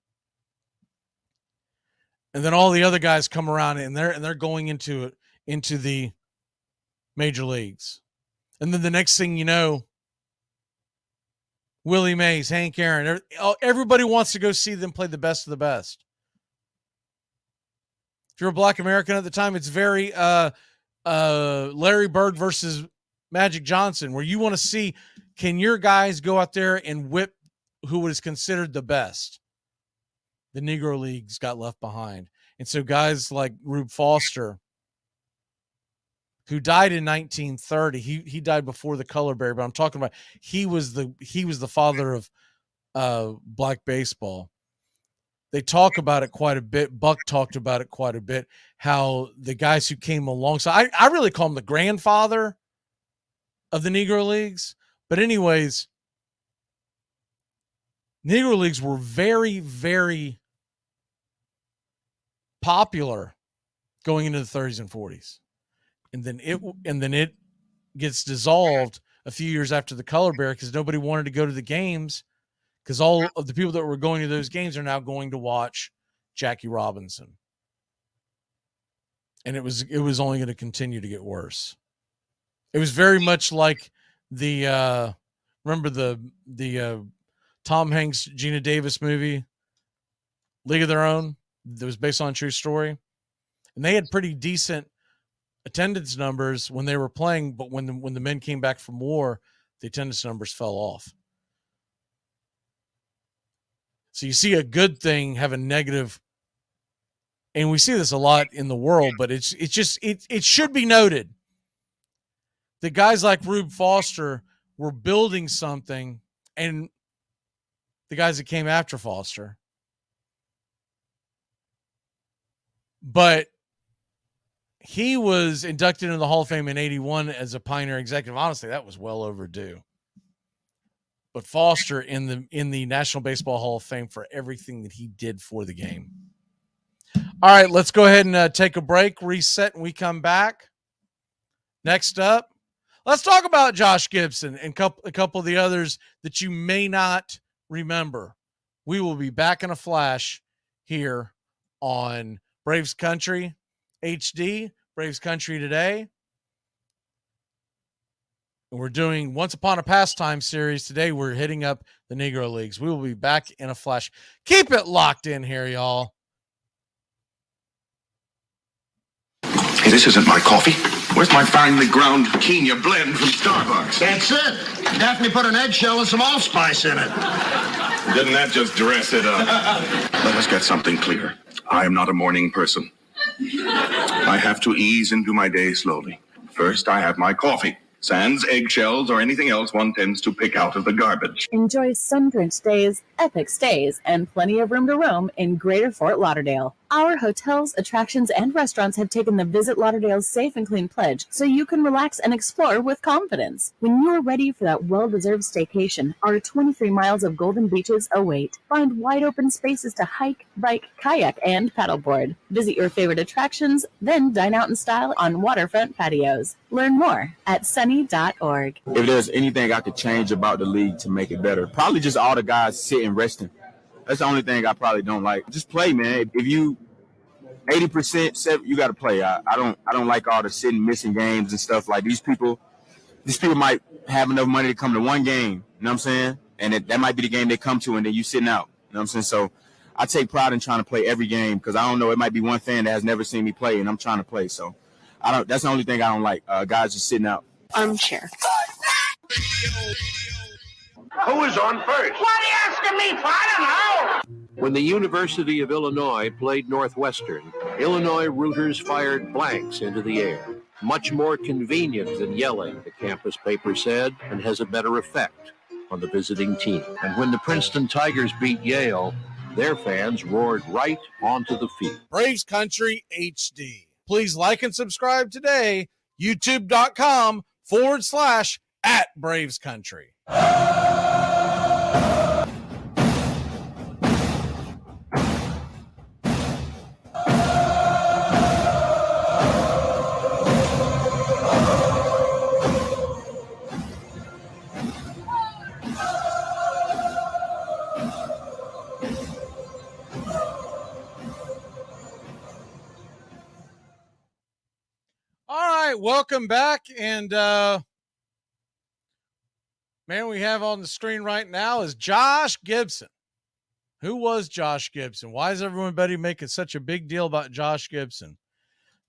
and then all the other guys come around, and they're going into the major leagues, and then the next thing you know, Willie Mays, Hank Aaron, everybody wants to go see them play the best of the best. If you're a Black American at the time, it's very Larry Bird versus Magic Johnson, where you want to see, can your guys go out there and whip who was considered the best? The Negro Leagues got left behind. And so guys like Rube Foster, who died in 1930, he died before the color barrier, but I'm talking about he was the father of black baseball. They talk about it quite a bit. Buck talked about it quite a bit, how the guys who came along. So I really call him the grandfather of the Negro Leagues. But anyways, Negro Leagues were very, very popular going into the 30s and 40s. And then it gets dissolved a few years after the color barrier, because nobody wanted to go to the games, because all of the people that were going to those games are now going to watch Jackie Robinson. And it was only going to continue to get worse. It was very much like the remember the Tom Hanks, Gina Davis movie, League of Their Own, that was based on a true story. And they had pretty decent attendance numbers when they were playing, but when the men came back from war, the attendance numbers fell off. So you see a good thing have a negative, and we see this a lot in the world, but it should be noted that guys like Rube Foster were building something, and the guys that came after Foster, But he was inducted into the Hall of Fame in 81 as a pioneer executive. Honestly, that was well overdue. But Foster in the National Baseball Hall of Fame for everything that he did for the game. All right, let's go ahead and take a break, reset, and we come back. Next up, let's talk about Josh Gibson and a couple of the others that you may not remember. We will be back in a flash here on Braves Country HD, Braves Country Today. And we're doing Once Upon a Pastime series. Today we're hitting up the Negro Leagues. We will be back in a flash. Keep it locked in here, y'all. Hey, this isn't my coffee. Where's my finely ground quinoa blend from Starbucks? That's it. Daphne put an eggshell and some allspice in it. Didn't that just dress it up? Let us get something clear. I am not a morning person. I have to ease into my day slowly. First, I have my coffee. Sans eggshells or anything else one tends to pick out of the garbage. Enjoy sun-drenched days, epic stays, and plenty of room to roam in Greater Fort Lauderdale. Our hotels, attractions, and restaurants have taken the Visit Lauderdale's Safe and Clean pledge, so you can relax and explore with confidence. When you're ready for that well-deserved staycation, our 23 miles of golden beaches await. Find wide-open spaces to hike, bike, kayak, and paddleboard. Visit your favorite attractions, then dine out in style on waterfront patios. Learn more at sunny.org. If there's anything I could change about the league to make it better, probably just all the guys sitting resting. That's the only thing I probably don't like. Just play, man. If you 80%, you got to play. I don't like all the sitting, missing games and stuff. Like these people might have enough money to come to one game. You know what I'm saying? And that might be the game they come to, and then you sitting out. You know what I'm saying? So I take pride in trying to play every game because I don't know. It might be one fan that has never seen me play, and I'm trying to play. So that's the only thing I don't like. Guys just sitting out. Armchair. Who is on first? What are you asking me for? I don't know. When the University of Illinois played Northwestern, Illinois rooters fired blanks into the air. Much more convenient than yelling, the campus paper said, and has a better effect on the visiting team. And when the Princeton Tigers beat Yale, their fans roared right onto the field. Braves Country HD. Please like and subscribe today. YouTube.com/@Braves Country. All right, welcome back. And man, we have on the screen right now is Josh Gibson. Who was Josh Gibson? Why is everybody making such a big deal about Josh Gibson?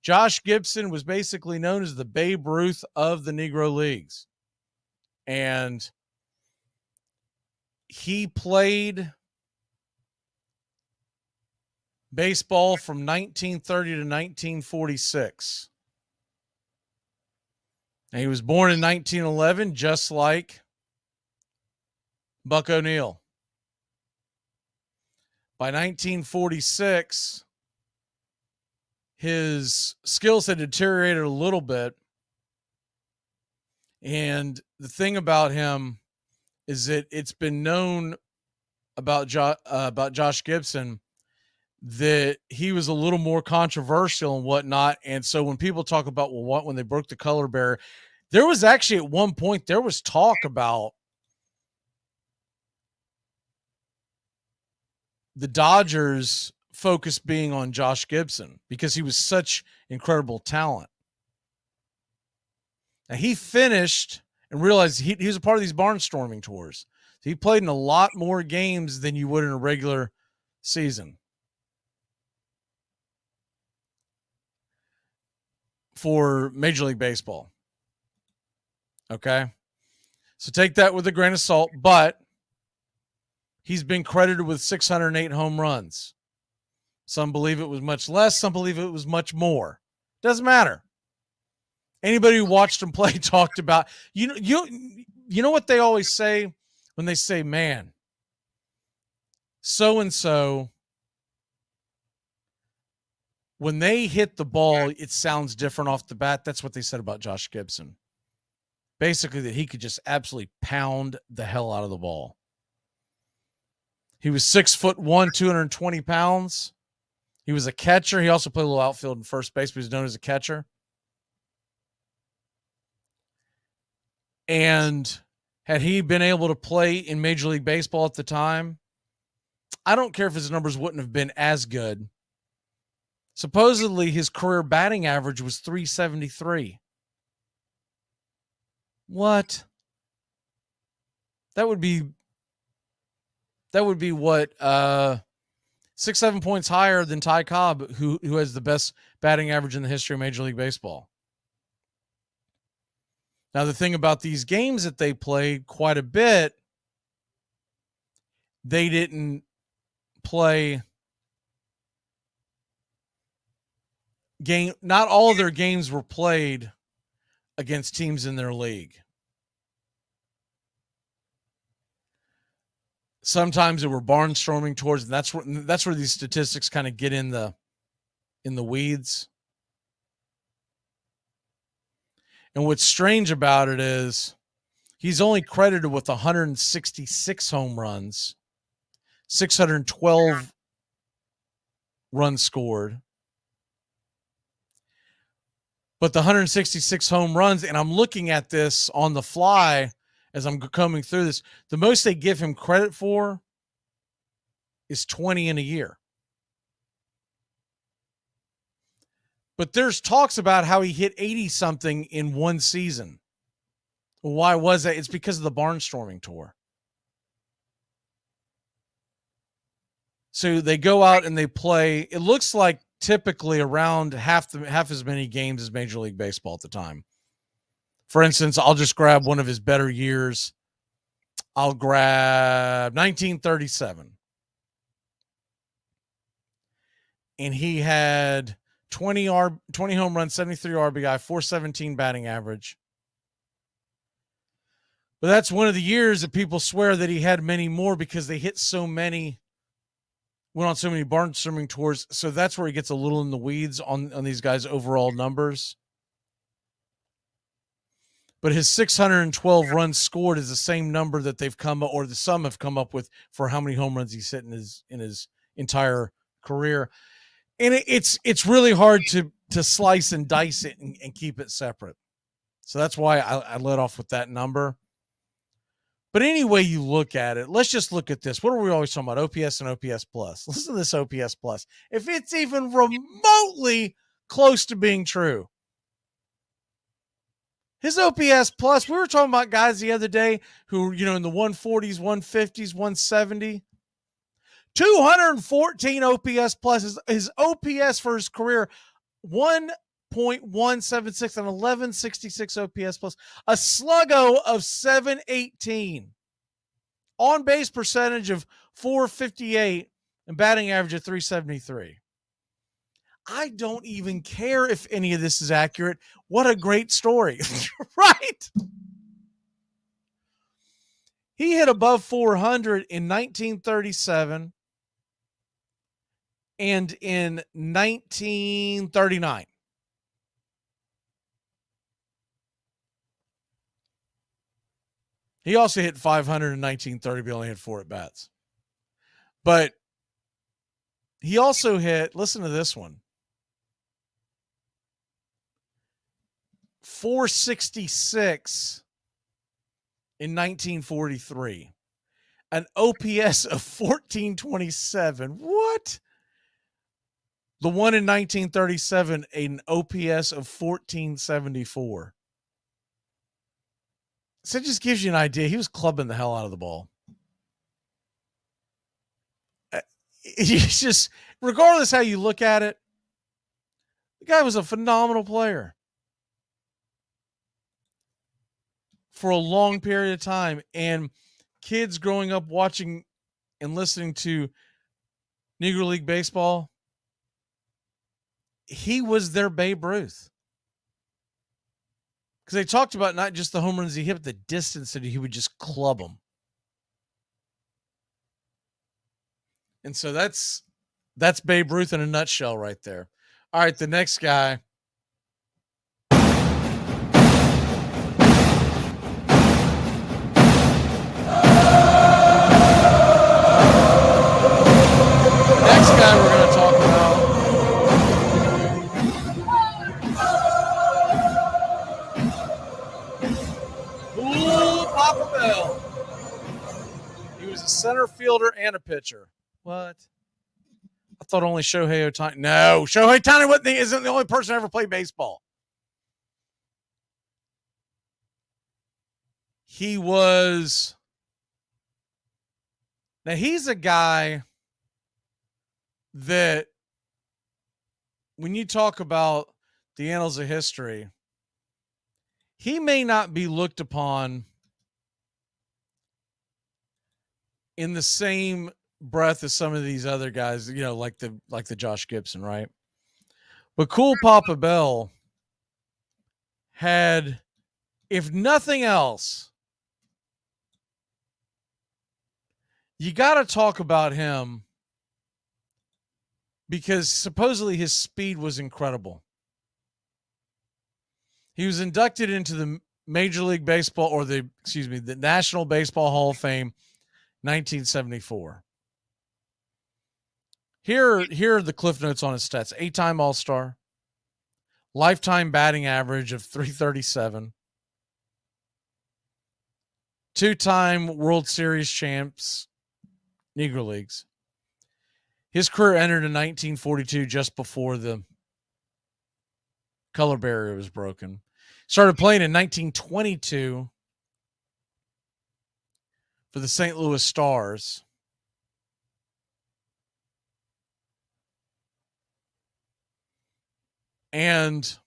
Josh Gibson was basically known as the Babe Ruth of the Negro Leagues. And he played baseball from 1930 to 1946. And he was born in 1911, just like Buck O'Neil. By 1946, his skills had deteriorated a little bit. And the thing about him is that it's been known about Josh Gibson that he was a little more controversial and whatnot. And so when people talk about, when they broke the color barrier, there was actually at one point, there was talk about the Dodgers focus being on Josh Gibson because he was such incredible talent. Now he finished and realized he was a part of these barnstorming tours. So he played in a lot more games than you would in a regular season for Major League Baseball. Okay. So take that with a grain of salt, but he's been credited with 608 home runs. Some believe it was much less. Some believe it was much more. Doesn't matter. Anybody who watched him play talked about, you know what they always say when they say, man, so-and-so when they hit the ball, it sounds different off the bat. That's what they said about Josh Gibson. Basically, that he could just absolutely pound the hell out of the ball. He was 6'1", 220 pounds. He was a catcher. He also played a little outfield and first base, but he was known as a catcher. And had he been able to play in Major League Baseball at the time, I don't care if his numbers wouldn't have been as good. Supposedly, his career batting average was .373. What? That would be what 6-7 points higher than Ty Cobb, who has the best batting average in the history of Major League Baseball. Now, the thing about these games that they played quite a bit, they didn't play game. Not all of their games were played against teams in their league. Sometimes they were barnstorming tours, and that's where these statistics kind of get in the weeds. And what's strange about it is he's only credited with 166 home runs, 612 runs scored. But the 166 home runs, and I'm looking at this on the fly as I'm coming through this, the most they give him credit for is 20 in a year. But there's talks about how he hit 80-something in one season. Why was that? It's because of the barnstorming tour. So they go out and they play, it looks like typically around half as many games as Major League Baseball at the time. For instance, I'll just grab one of his better years. I'll grab 1937. And he had 20 home runs, 73 RBI, 417 batting average. But that's one of the years that people swear that he had many more because they hit so many, went on so many barnstorming tours. So that's where he gets a little in the weeds on these guys' overall numbers. But his 612 runs scored is the same number that they've come, or the some have come up with, for how many home runs he's hit in his entire career. And it's really hard to slice and dice it and keep it separate. So that's why I led off with that number. But any way you look at it, let's just look at this. What are we always talking about? OPS and OPS plus. Listen to this OPS plus. If it's even remotely close to being true, his OPS plus, we were talking about guys the other day who, in the 140s, 150s, 170. 214 OPS plus. His OPS for his career, 1.176 and 1166 OPS plus. A sluggo of 718. On base percentage of 458 and batting average of 373. I don't even care if any of this is accurate. What a great story, right? He hit above 400 in 1937 and in 1939. He also hit 500 in 1930, but only had 4 at-bats. But he also hit, listen to this one, 466 in 1943. An OPS of 1427. What? The one in 1937, an OPS of 1474. So it just gives you an idea. He was clubbing the hell out of the ball. It's just, regardless how you look at it, the guy was a phenomenal player for a long period of time. And kids growing up watching and listening to Negro League Baseball, he was their Babe Ruth. Because they talked about not just the home runs he hit, but the distance that he would just club them. And so that's Babe Ruth in a nutshell right there. All right, the next guy. Next guy we're going to talk about. Cool Papa Bell. He was a center fielder and a pitcher. What? I thought only Shohei Ohtani. No, Shohei Ohtani isn't the only person to ever play baseball. He was. Now, he's a guy that when you talk about the annals of history, he may not be looked upon in the same breath as some of these other guys, you know, like the Josh Gibson, right? But Cool Papa Bell had, if nothing else, you got to talk about him because supposedly his speed was incredible. He was inducted into the Major League Baseball, or the National Baseball Hall of Fame, 1974. Here are the cliff notes on his stats. 8-time All-Star, lifetime batting average of .337, 2-time World Series champs, Negro Leagues. His career entered in 1942, just before the color barrier was broken. Started playing in 1922 for the St. Louis Stars. And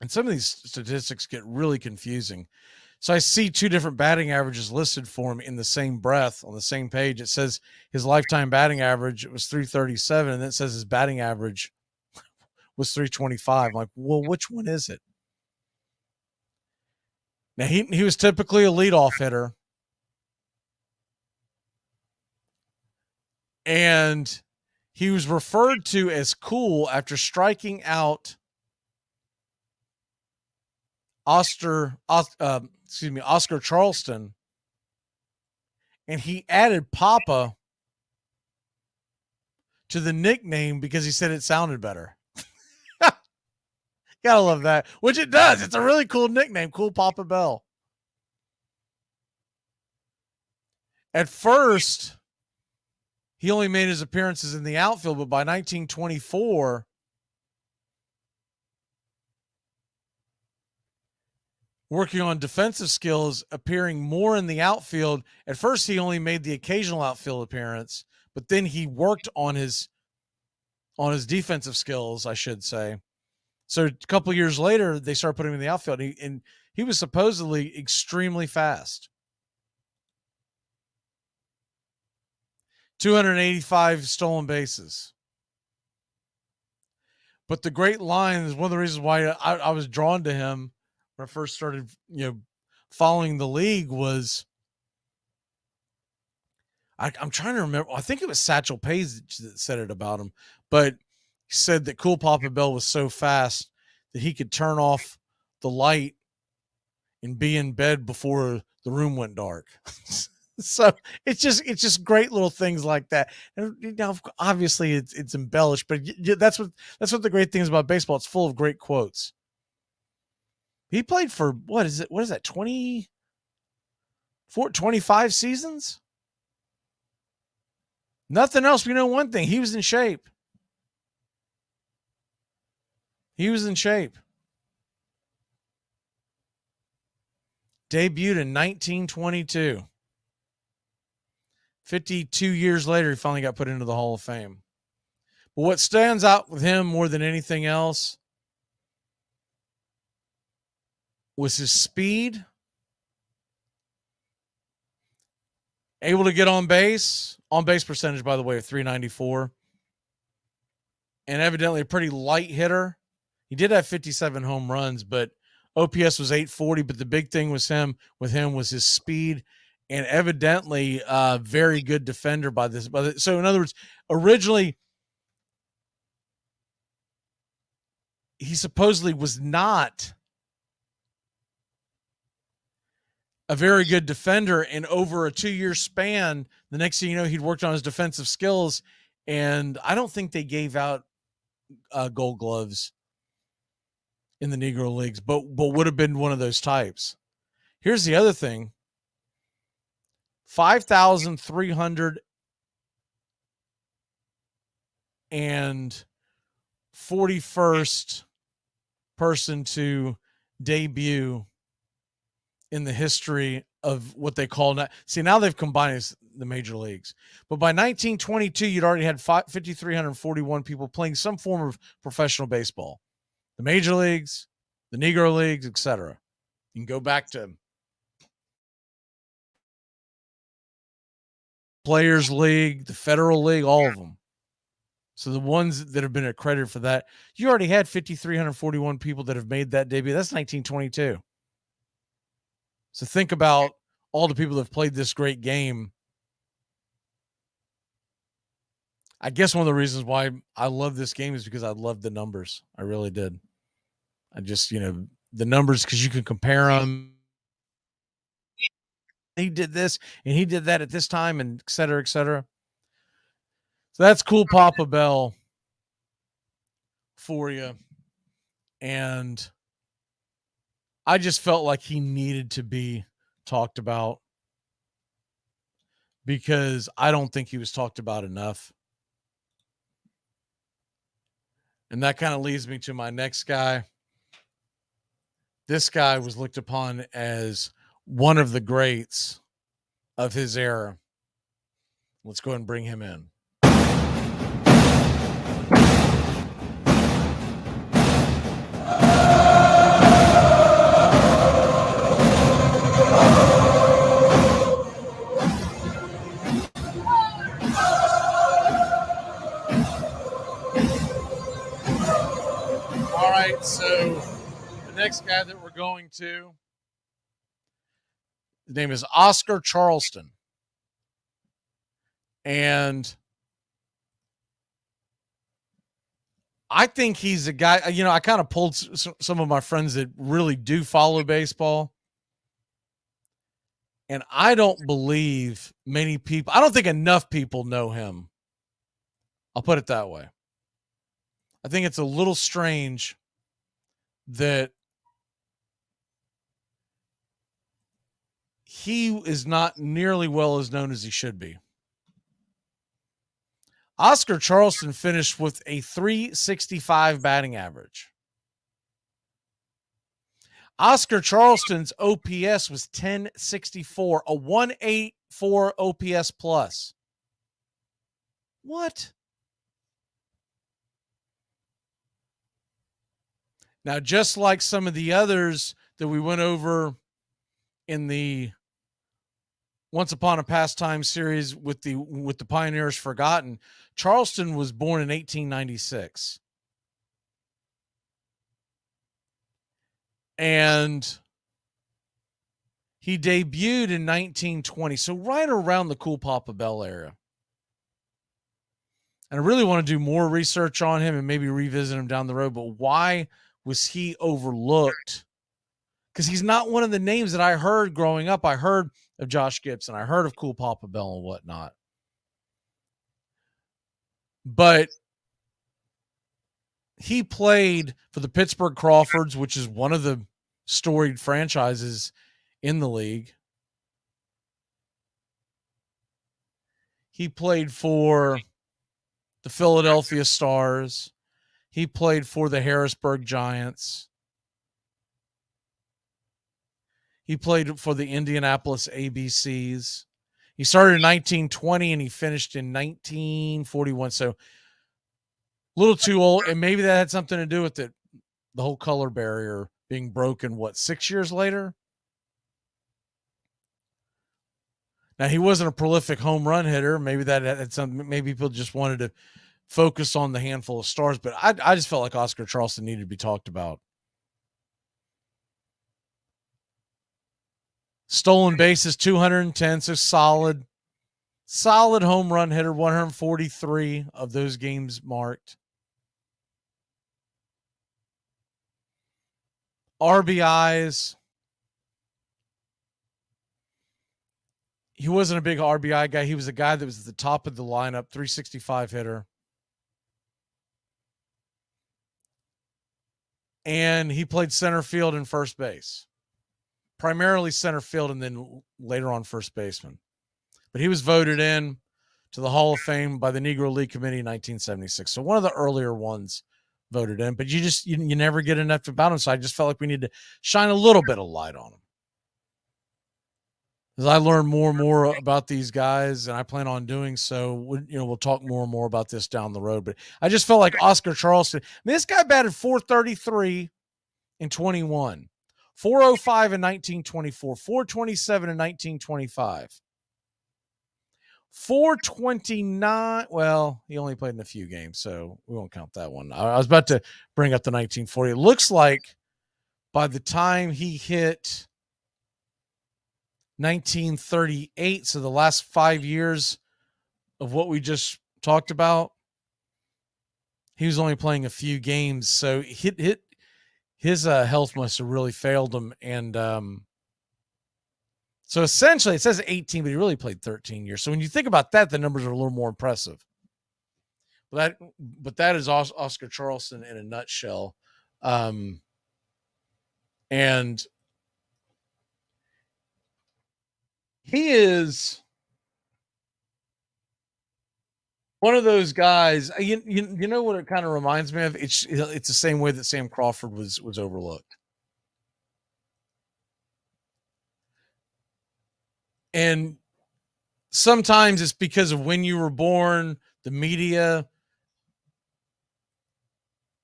some of these statistics get really confusing. So I see two different batting averages listed for him in the same breath on the same page. It says his lifetime batting average was .337, and then it says his batting average was .325. I'm like, well, which one is it? Now, he was typically a leadoff hitter. And he was referred to as cool after striking out Oscar Charleston, and he added Papa to the nickname because he said it sounded better. Gotta love that, which it does. It's a really cool nickname, Cool Papa Bell. At first, he only made his appearances in the outfield, but by 1924, working on defensive skills, appearing more in the outfield. At first, he only made the occasional outfield appearance, but then he worked on his defensive skills, I should say. So a couple of years later, they started putting him in the outfield, and he was supposedly extremely fast. 285 stolen bases. But the great line is one of the reasons why I was drawn to him when I first started, following the league was I'm trying to remember. I think it was Satchel Paige that said it about him, but he said that Cool Papa Bell was so fast that he could turn off the light and be in bed before the room went dark. So it's just great little things like that. And obviously it's embellished, but that's what the great thing is about baseball. It's full of great quotes. He played for what is that 25 seasons? Nothing else. We know one thing. He was in shape. Debuted in 1922. 52 years later, he finally got put into the Hall of Fame. But what stands out with him more than anything else was his speed, able to get on base percentage, by the way, of .394, and evidently a pretty light hitter. He did have 57 home runs, but OPS was .840. But the big thing with him was his speed, and evidently a very good defender by this. So in other words, originally he supposedly was not a very good defender, and over a 2-year span, the next thing you know, he'd worked on his defensive skills, and I don't think they gave out gold gloves in the Negro leagues, but would have been one of those types. Here's the other thing. 5,341st person to debut in the history of what they call now. See, now they've combined the major leagues. But by 1922, you'd already had 5,341 people playing some form of professional baseball. The major leagues, the Negro leagues, etc. You can go back to Players League, the Federal League, all of them. So the ones that have been accredited for that, you already had 5,341 people that have made that debut. That's 1922. So think about all the people that have played this great game. I guess one of the reasons why I love this game is because I love the numbers. I really did. I just, the numbers, because you can compare them. He did this and he did that at this time, and et cetera, et cetera. So that's cool, Papa Bell, for you. And I just felt like he needed to be talked about because I don't think he was talked about enough. And that kind of leads me to my next guy. This guy was looked upon as one of the greats of his era. Let's go ahead and bring him in. All right, so the next guy that we're going to, his name is Oscar Charleston. And I think he's a guy, I kind of pulled some of my friends that really do follow baseball. And I don't believe many people, I don't think enough people know him. I'll put it that way. I think it's a little strange that he is not nearly well as known as he should be. Oscar Charleston finished with a .365 batting average. Oscar Charleston's OPS was .1064, a 184 OPS plus. What? Now, just like some of the others that we went over in the Once Upon a Pastime series with the Pioneers Forgotten, Charleston was born in 1896. And he debuted in 1920, so right around the Cool Papa Bell era. And I really want to do more research on him and maybe revisit him down the road, but why was he overlooked? Because he's not one of the names that I heard growing up. I heard of Josh Gibson. I heard of Cool Papa Bell and whatnot. But he played for the Pittsburgh Crawfords, which is one of the storied franchises in the league. He played for the Philadelphia Stars. He played for the Harrisburg Giants. He played for the Indianapolis ABCs. He started in 1920 and he finished in 1941. So a little too old. And maybe that had something to do with it. The whole color barrier being broken, 6 years later? Now, he wasn't a prolific home run hitter. Maybe that had something. Maybe people just wanted to focus on the handful of stars. But I just felt like Oscar Charleston needed to be talked about. Stolen bases, 210, so solid home run hitter, 143 of those games marked. RBIs. He wasn't a big RBI guy. He was a guy that was at the top of the lineup, 365 hitter. And he played center field and first base. Primarily center field and then later on first baseman. But he was voted in to the Hall of Fame by the Negro League Committee in 1976. So one of the earlier ones voted in, but you never get enough about him. So I just felt like we need to shine a little bit of light on him. As I learn more and more about these guys, and I plan on doing so, we'll talk more and more about this down the road. But I just felt like Oscar Charleston. I mean, this guy batted .433 in 21, .405 in 1924, .427 in 1925, .429. Well, he only played in a few games, so we won't count that one. I was about to bring up the 1940. It looks like by the time he hit 1938, so the last 5 years of what we just talked about, he was only playing a few games. So his health must have really failed him. And so essentially it says 18, but he really played 13 years. So when you think about that, the numbers are a little more impressive. But that is Oscar Charleston in a nutshell. And he is one of those guys. You know what it kind of reminds me of? It's the same way that Sam Crawford was overlooked. And sometimes it's because of when you were born, the media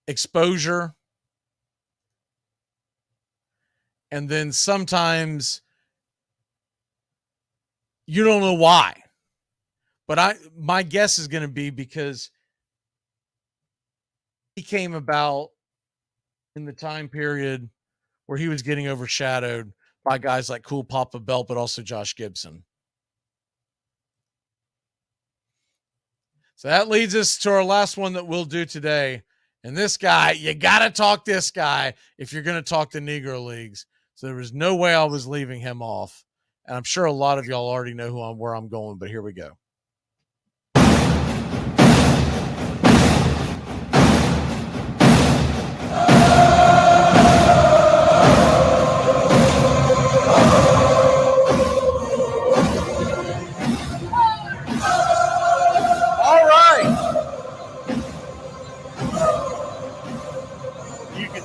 exposure, and then sometimes you don't know why. But my guess is going to be because he came about in the time period where he was getting overshadowed by guys like Cool Papa Belt, but also Josh Gibson. So that leads us to our last one that we'll do today. And this guy, you got to talk this guy if you're going to talk the Negro Leagues. So there was no way I was leaving him off. And I'm sure a lot of y'all already know where I'm going, but here we go.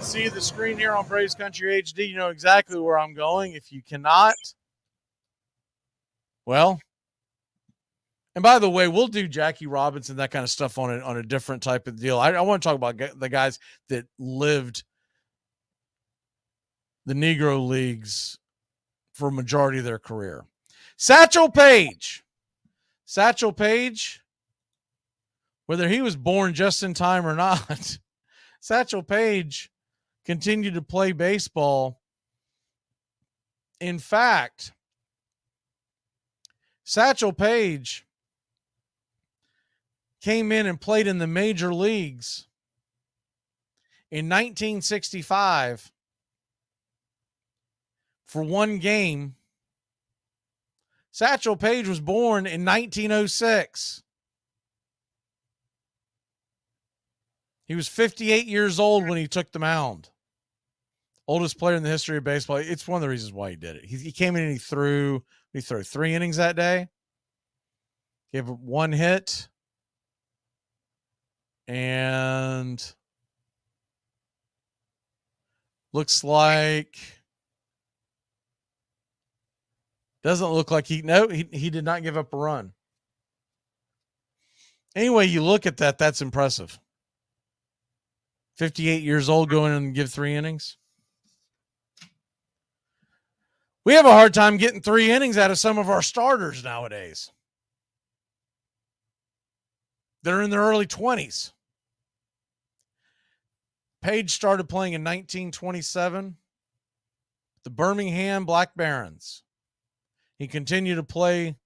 See the screen here on Braves Country HD. You know exactly where I'm going. If you cannot, well, and by the way, we'll do Jackie Robinson, that kind of stuff on a different type of deal. I want to talk about the guys that lived the Negro Leagues for a majority of their career. Satchel Paige, whether he was born just in time or not, Satchel Paige continued to play baseball. In fact, Satchel Paige came in and played in the major leagues in 1965 for one game. Satchel Paige was born in 1906. He was 58 years old when he took the mound. Oldest player in the history of baseball. It's one of the reasons why he did it. He came in and he threw 3 innings that day. Gave one hit. And looks like, doesn't look like he did not give up a run. Anyway, you look at that, that's impressive. 58 years old, going and give 3 innings. We have a hard time getting 3 innings out of some of our starters nowadays. They're in their early 20s. Page started playing in 1927. The Birmingham Black Barons. He continued to play.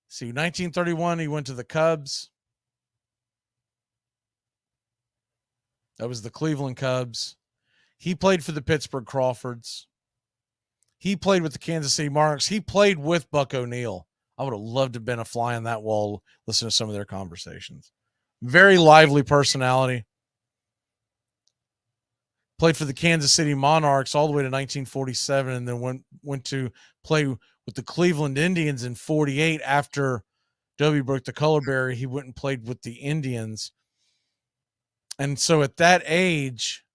1931, he went to the Cubs. That was the Cleveland Cubs. He played for the Pittsburgh Crawfords. He played with the Kansas City Monarchs. He played with Buck O'Neil. I would have loved to have been a fly on that wall, listen to some of their conversations. Very lively personality. Played for the Kansas City Monarchs all the way to 1947, and then went to play with the Cleveland Indians in 48 after W. broke the color barrier. He went and played with the Indians. And so at that age,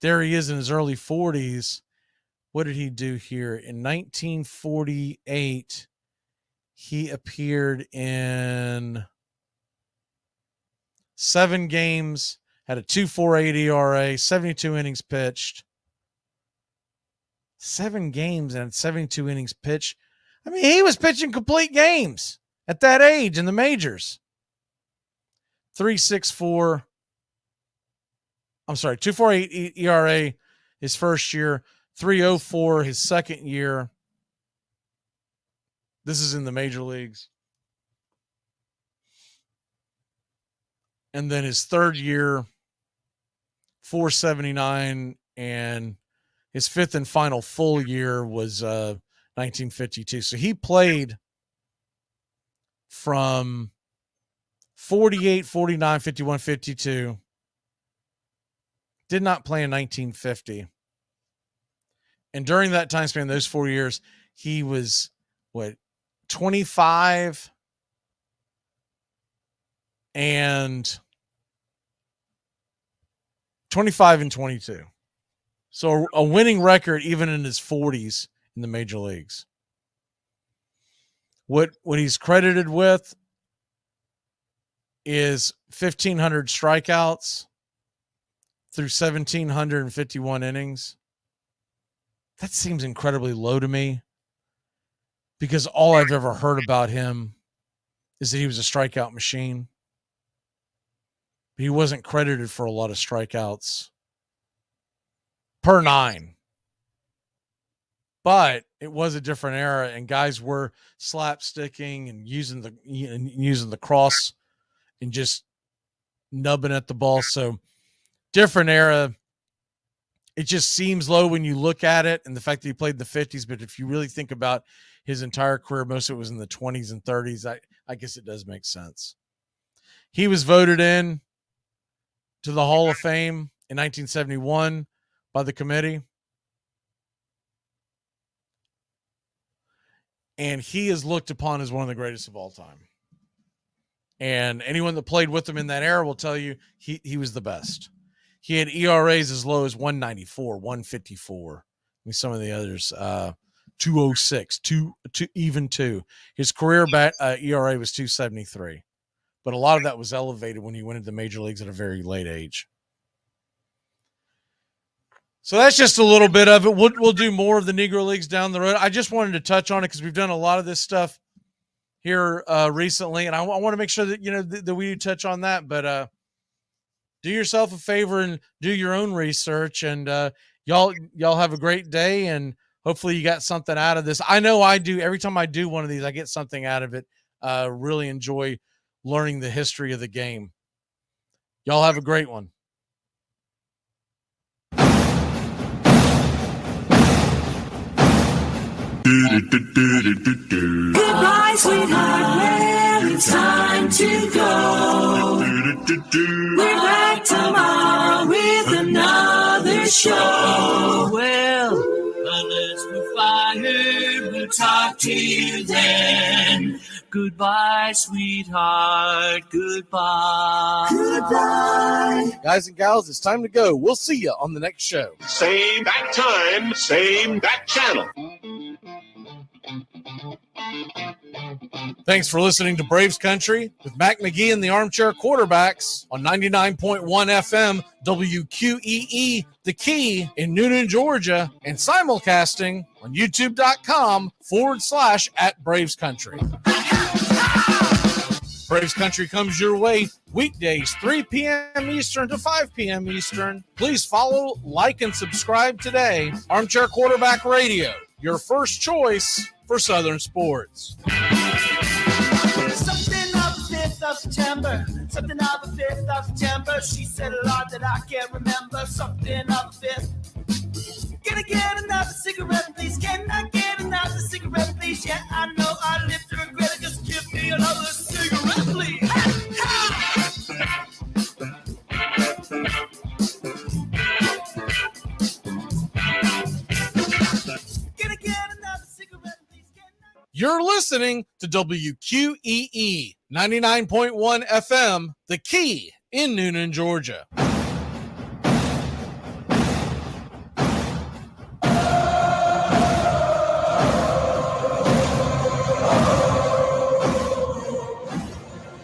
there he is in his early 40s. What did he do here? In 1948, he appeared in 7 games, had a 2.48 ERA, 72 innings pitched. 7 games and 72 innings pitched. I mean, he was pitching complete games at that age in the majors. 2.48 ERA his first year, 3.04 his second year. This is in the major leagues. And then his third year, 4.79, and his fifth and final full year was 1952. So he played from 48, 49, 51, 52. Did not play in 1950. And during that time span, those 4 years, he was, 25 and 22. So a winning record even in his 40s in the major leagues. What he's credited with is 1,500 strikeouts through 1,751 innings. That seems incredibly low to me because all I've ever heard about him is that he was a strikeout machine. But he wasn't credited for a lot of strikeouts per 9. But it was a different era, and guys were slapsticking and using the cross and just nubbing at the ball. So different era. It just seems low when you look at it and the fact that he played in the 50s. But if you really think about his entire career, most of it was in the 20s and 30s. I guess it does make sense. He was voted in to the Hall of Fame in 1971 by the committee. And he is looked upon as one of the greatest of all time. And anyone that played with him in that era will tell you he was the best. He had ERAs as low as 194, 154. I mean, some of the others, 206, 2. His career ERA was 273. But a lot of that was elevated when he went into the major leagues at a very late age. So that's just a little bit of it. We'll do more of the Negro Leagues down the road. I just wanted to touch on it because we've done a lot of this stuff here recently, and I want to make sure that that we touch on that. But do yourself a favor and do your own research, and y'all have a great day, and hopefully you got something out of this. I know I do. Every time I do one of these, I get something out of it. Really enjoy learning the history of the game. Y'all have a great one. Goodbye, sweetheart. Well, it's time to go. We're back tomorrow with another show. Well, unless we're fired, we'll talk to you then. Goodbye, sweetheart. Goodbye. Goodbye. Guys and gals, it's time to go. We'll see you on the next show. Same bat time, same bat channel. Thanks for listening to Braves Country with Mac Magee and the Armchair Quarterbacks on 99.1 FM WQEE, The Key in Noonan, Georgia, and simulcasting on youtube.com/@Braves Country. Braves Country comes your way weekdays, 3 p.m. Eastern to 5 p.m. Eastern. Please follow, like, and subscribe today. Armchair Quarterback Radio, your first choice for Southern sports. Something of the 5th of September. Something of the 5th of September. She said a lot that I can't remember. Something of the 5th. I get another cigarette, please? Can I get another cigarette, please? Yeah, I know I live to regret it. Just give me another cigarette, please. Can I get another cigarette, please? You're listening to WQEE 99.1 FM, The Key in Noonan, Georgia.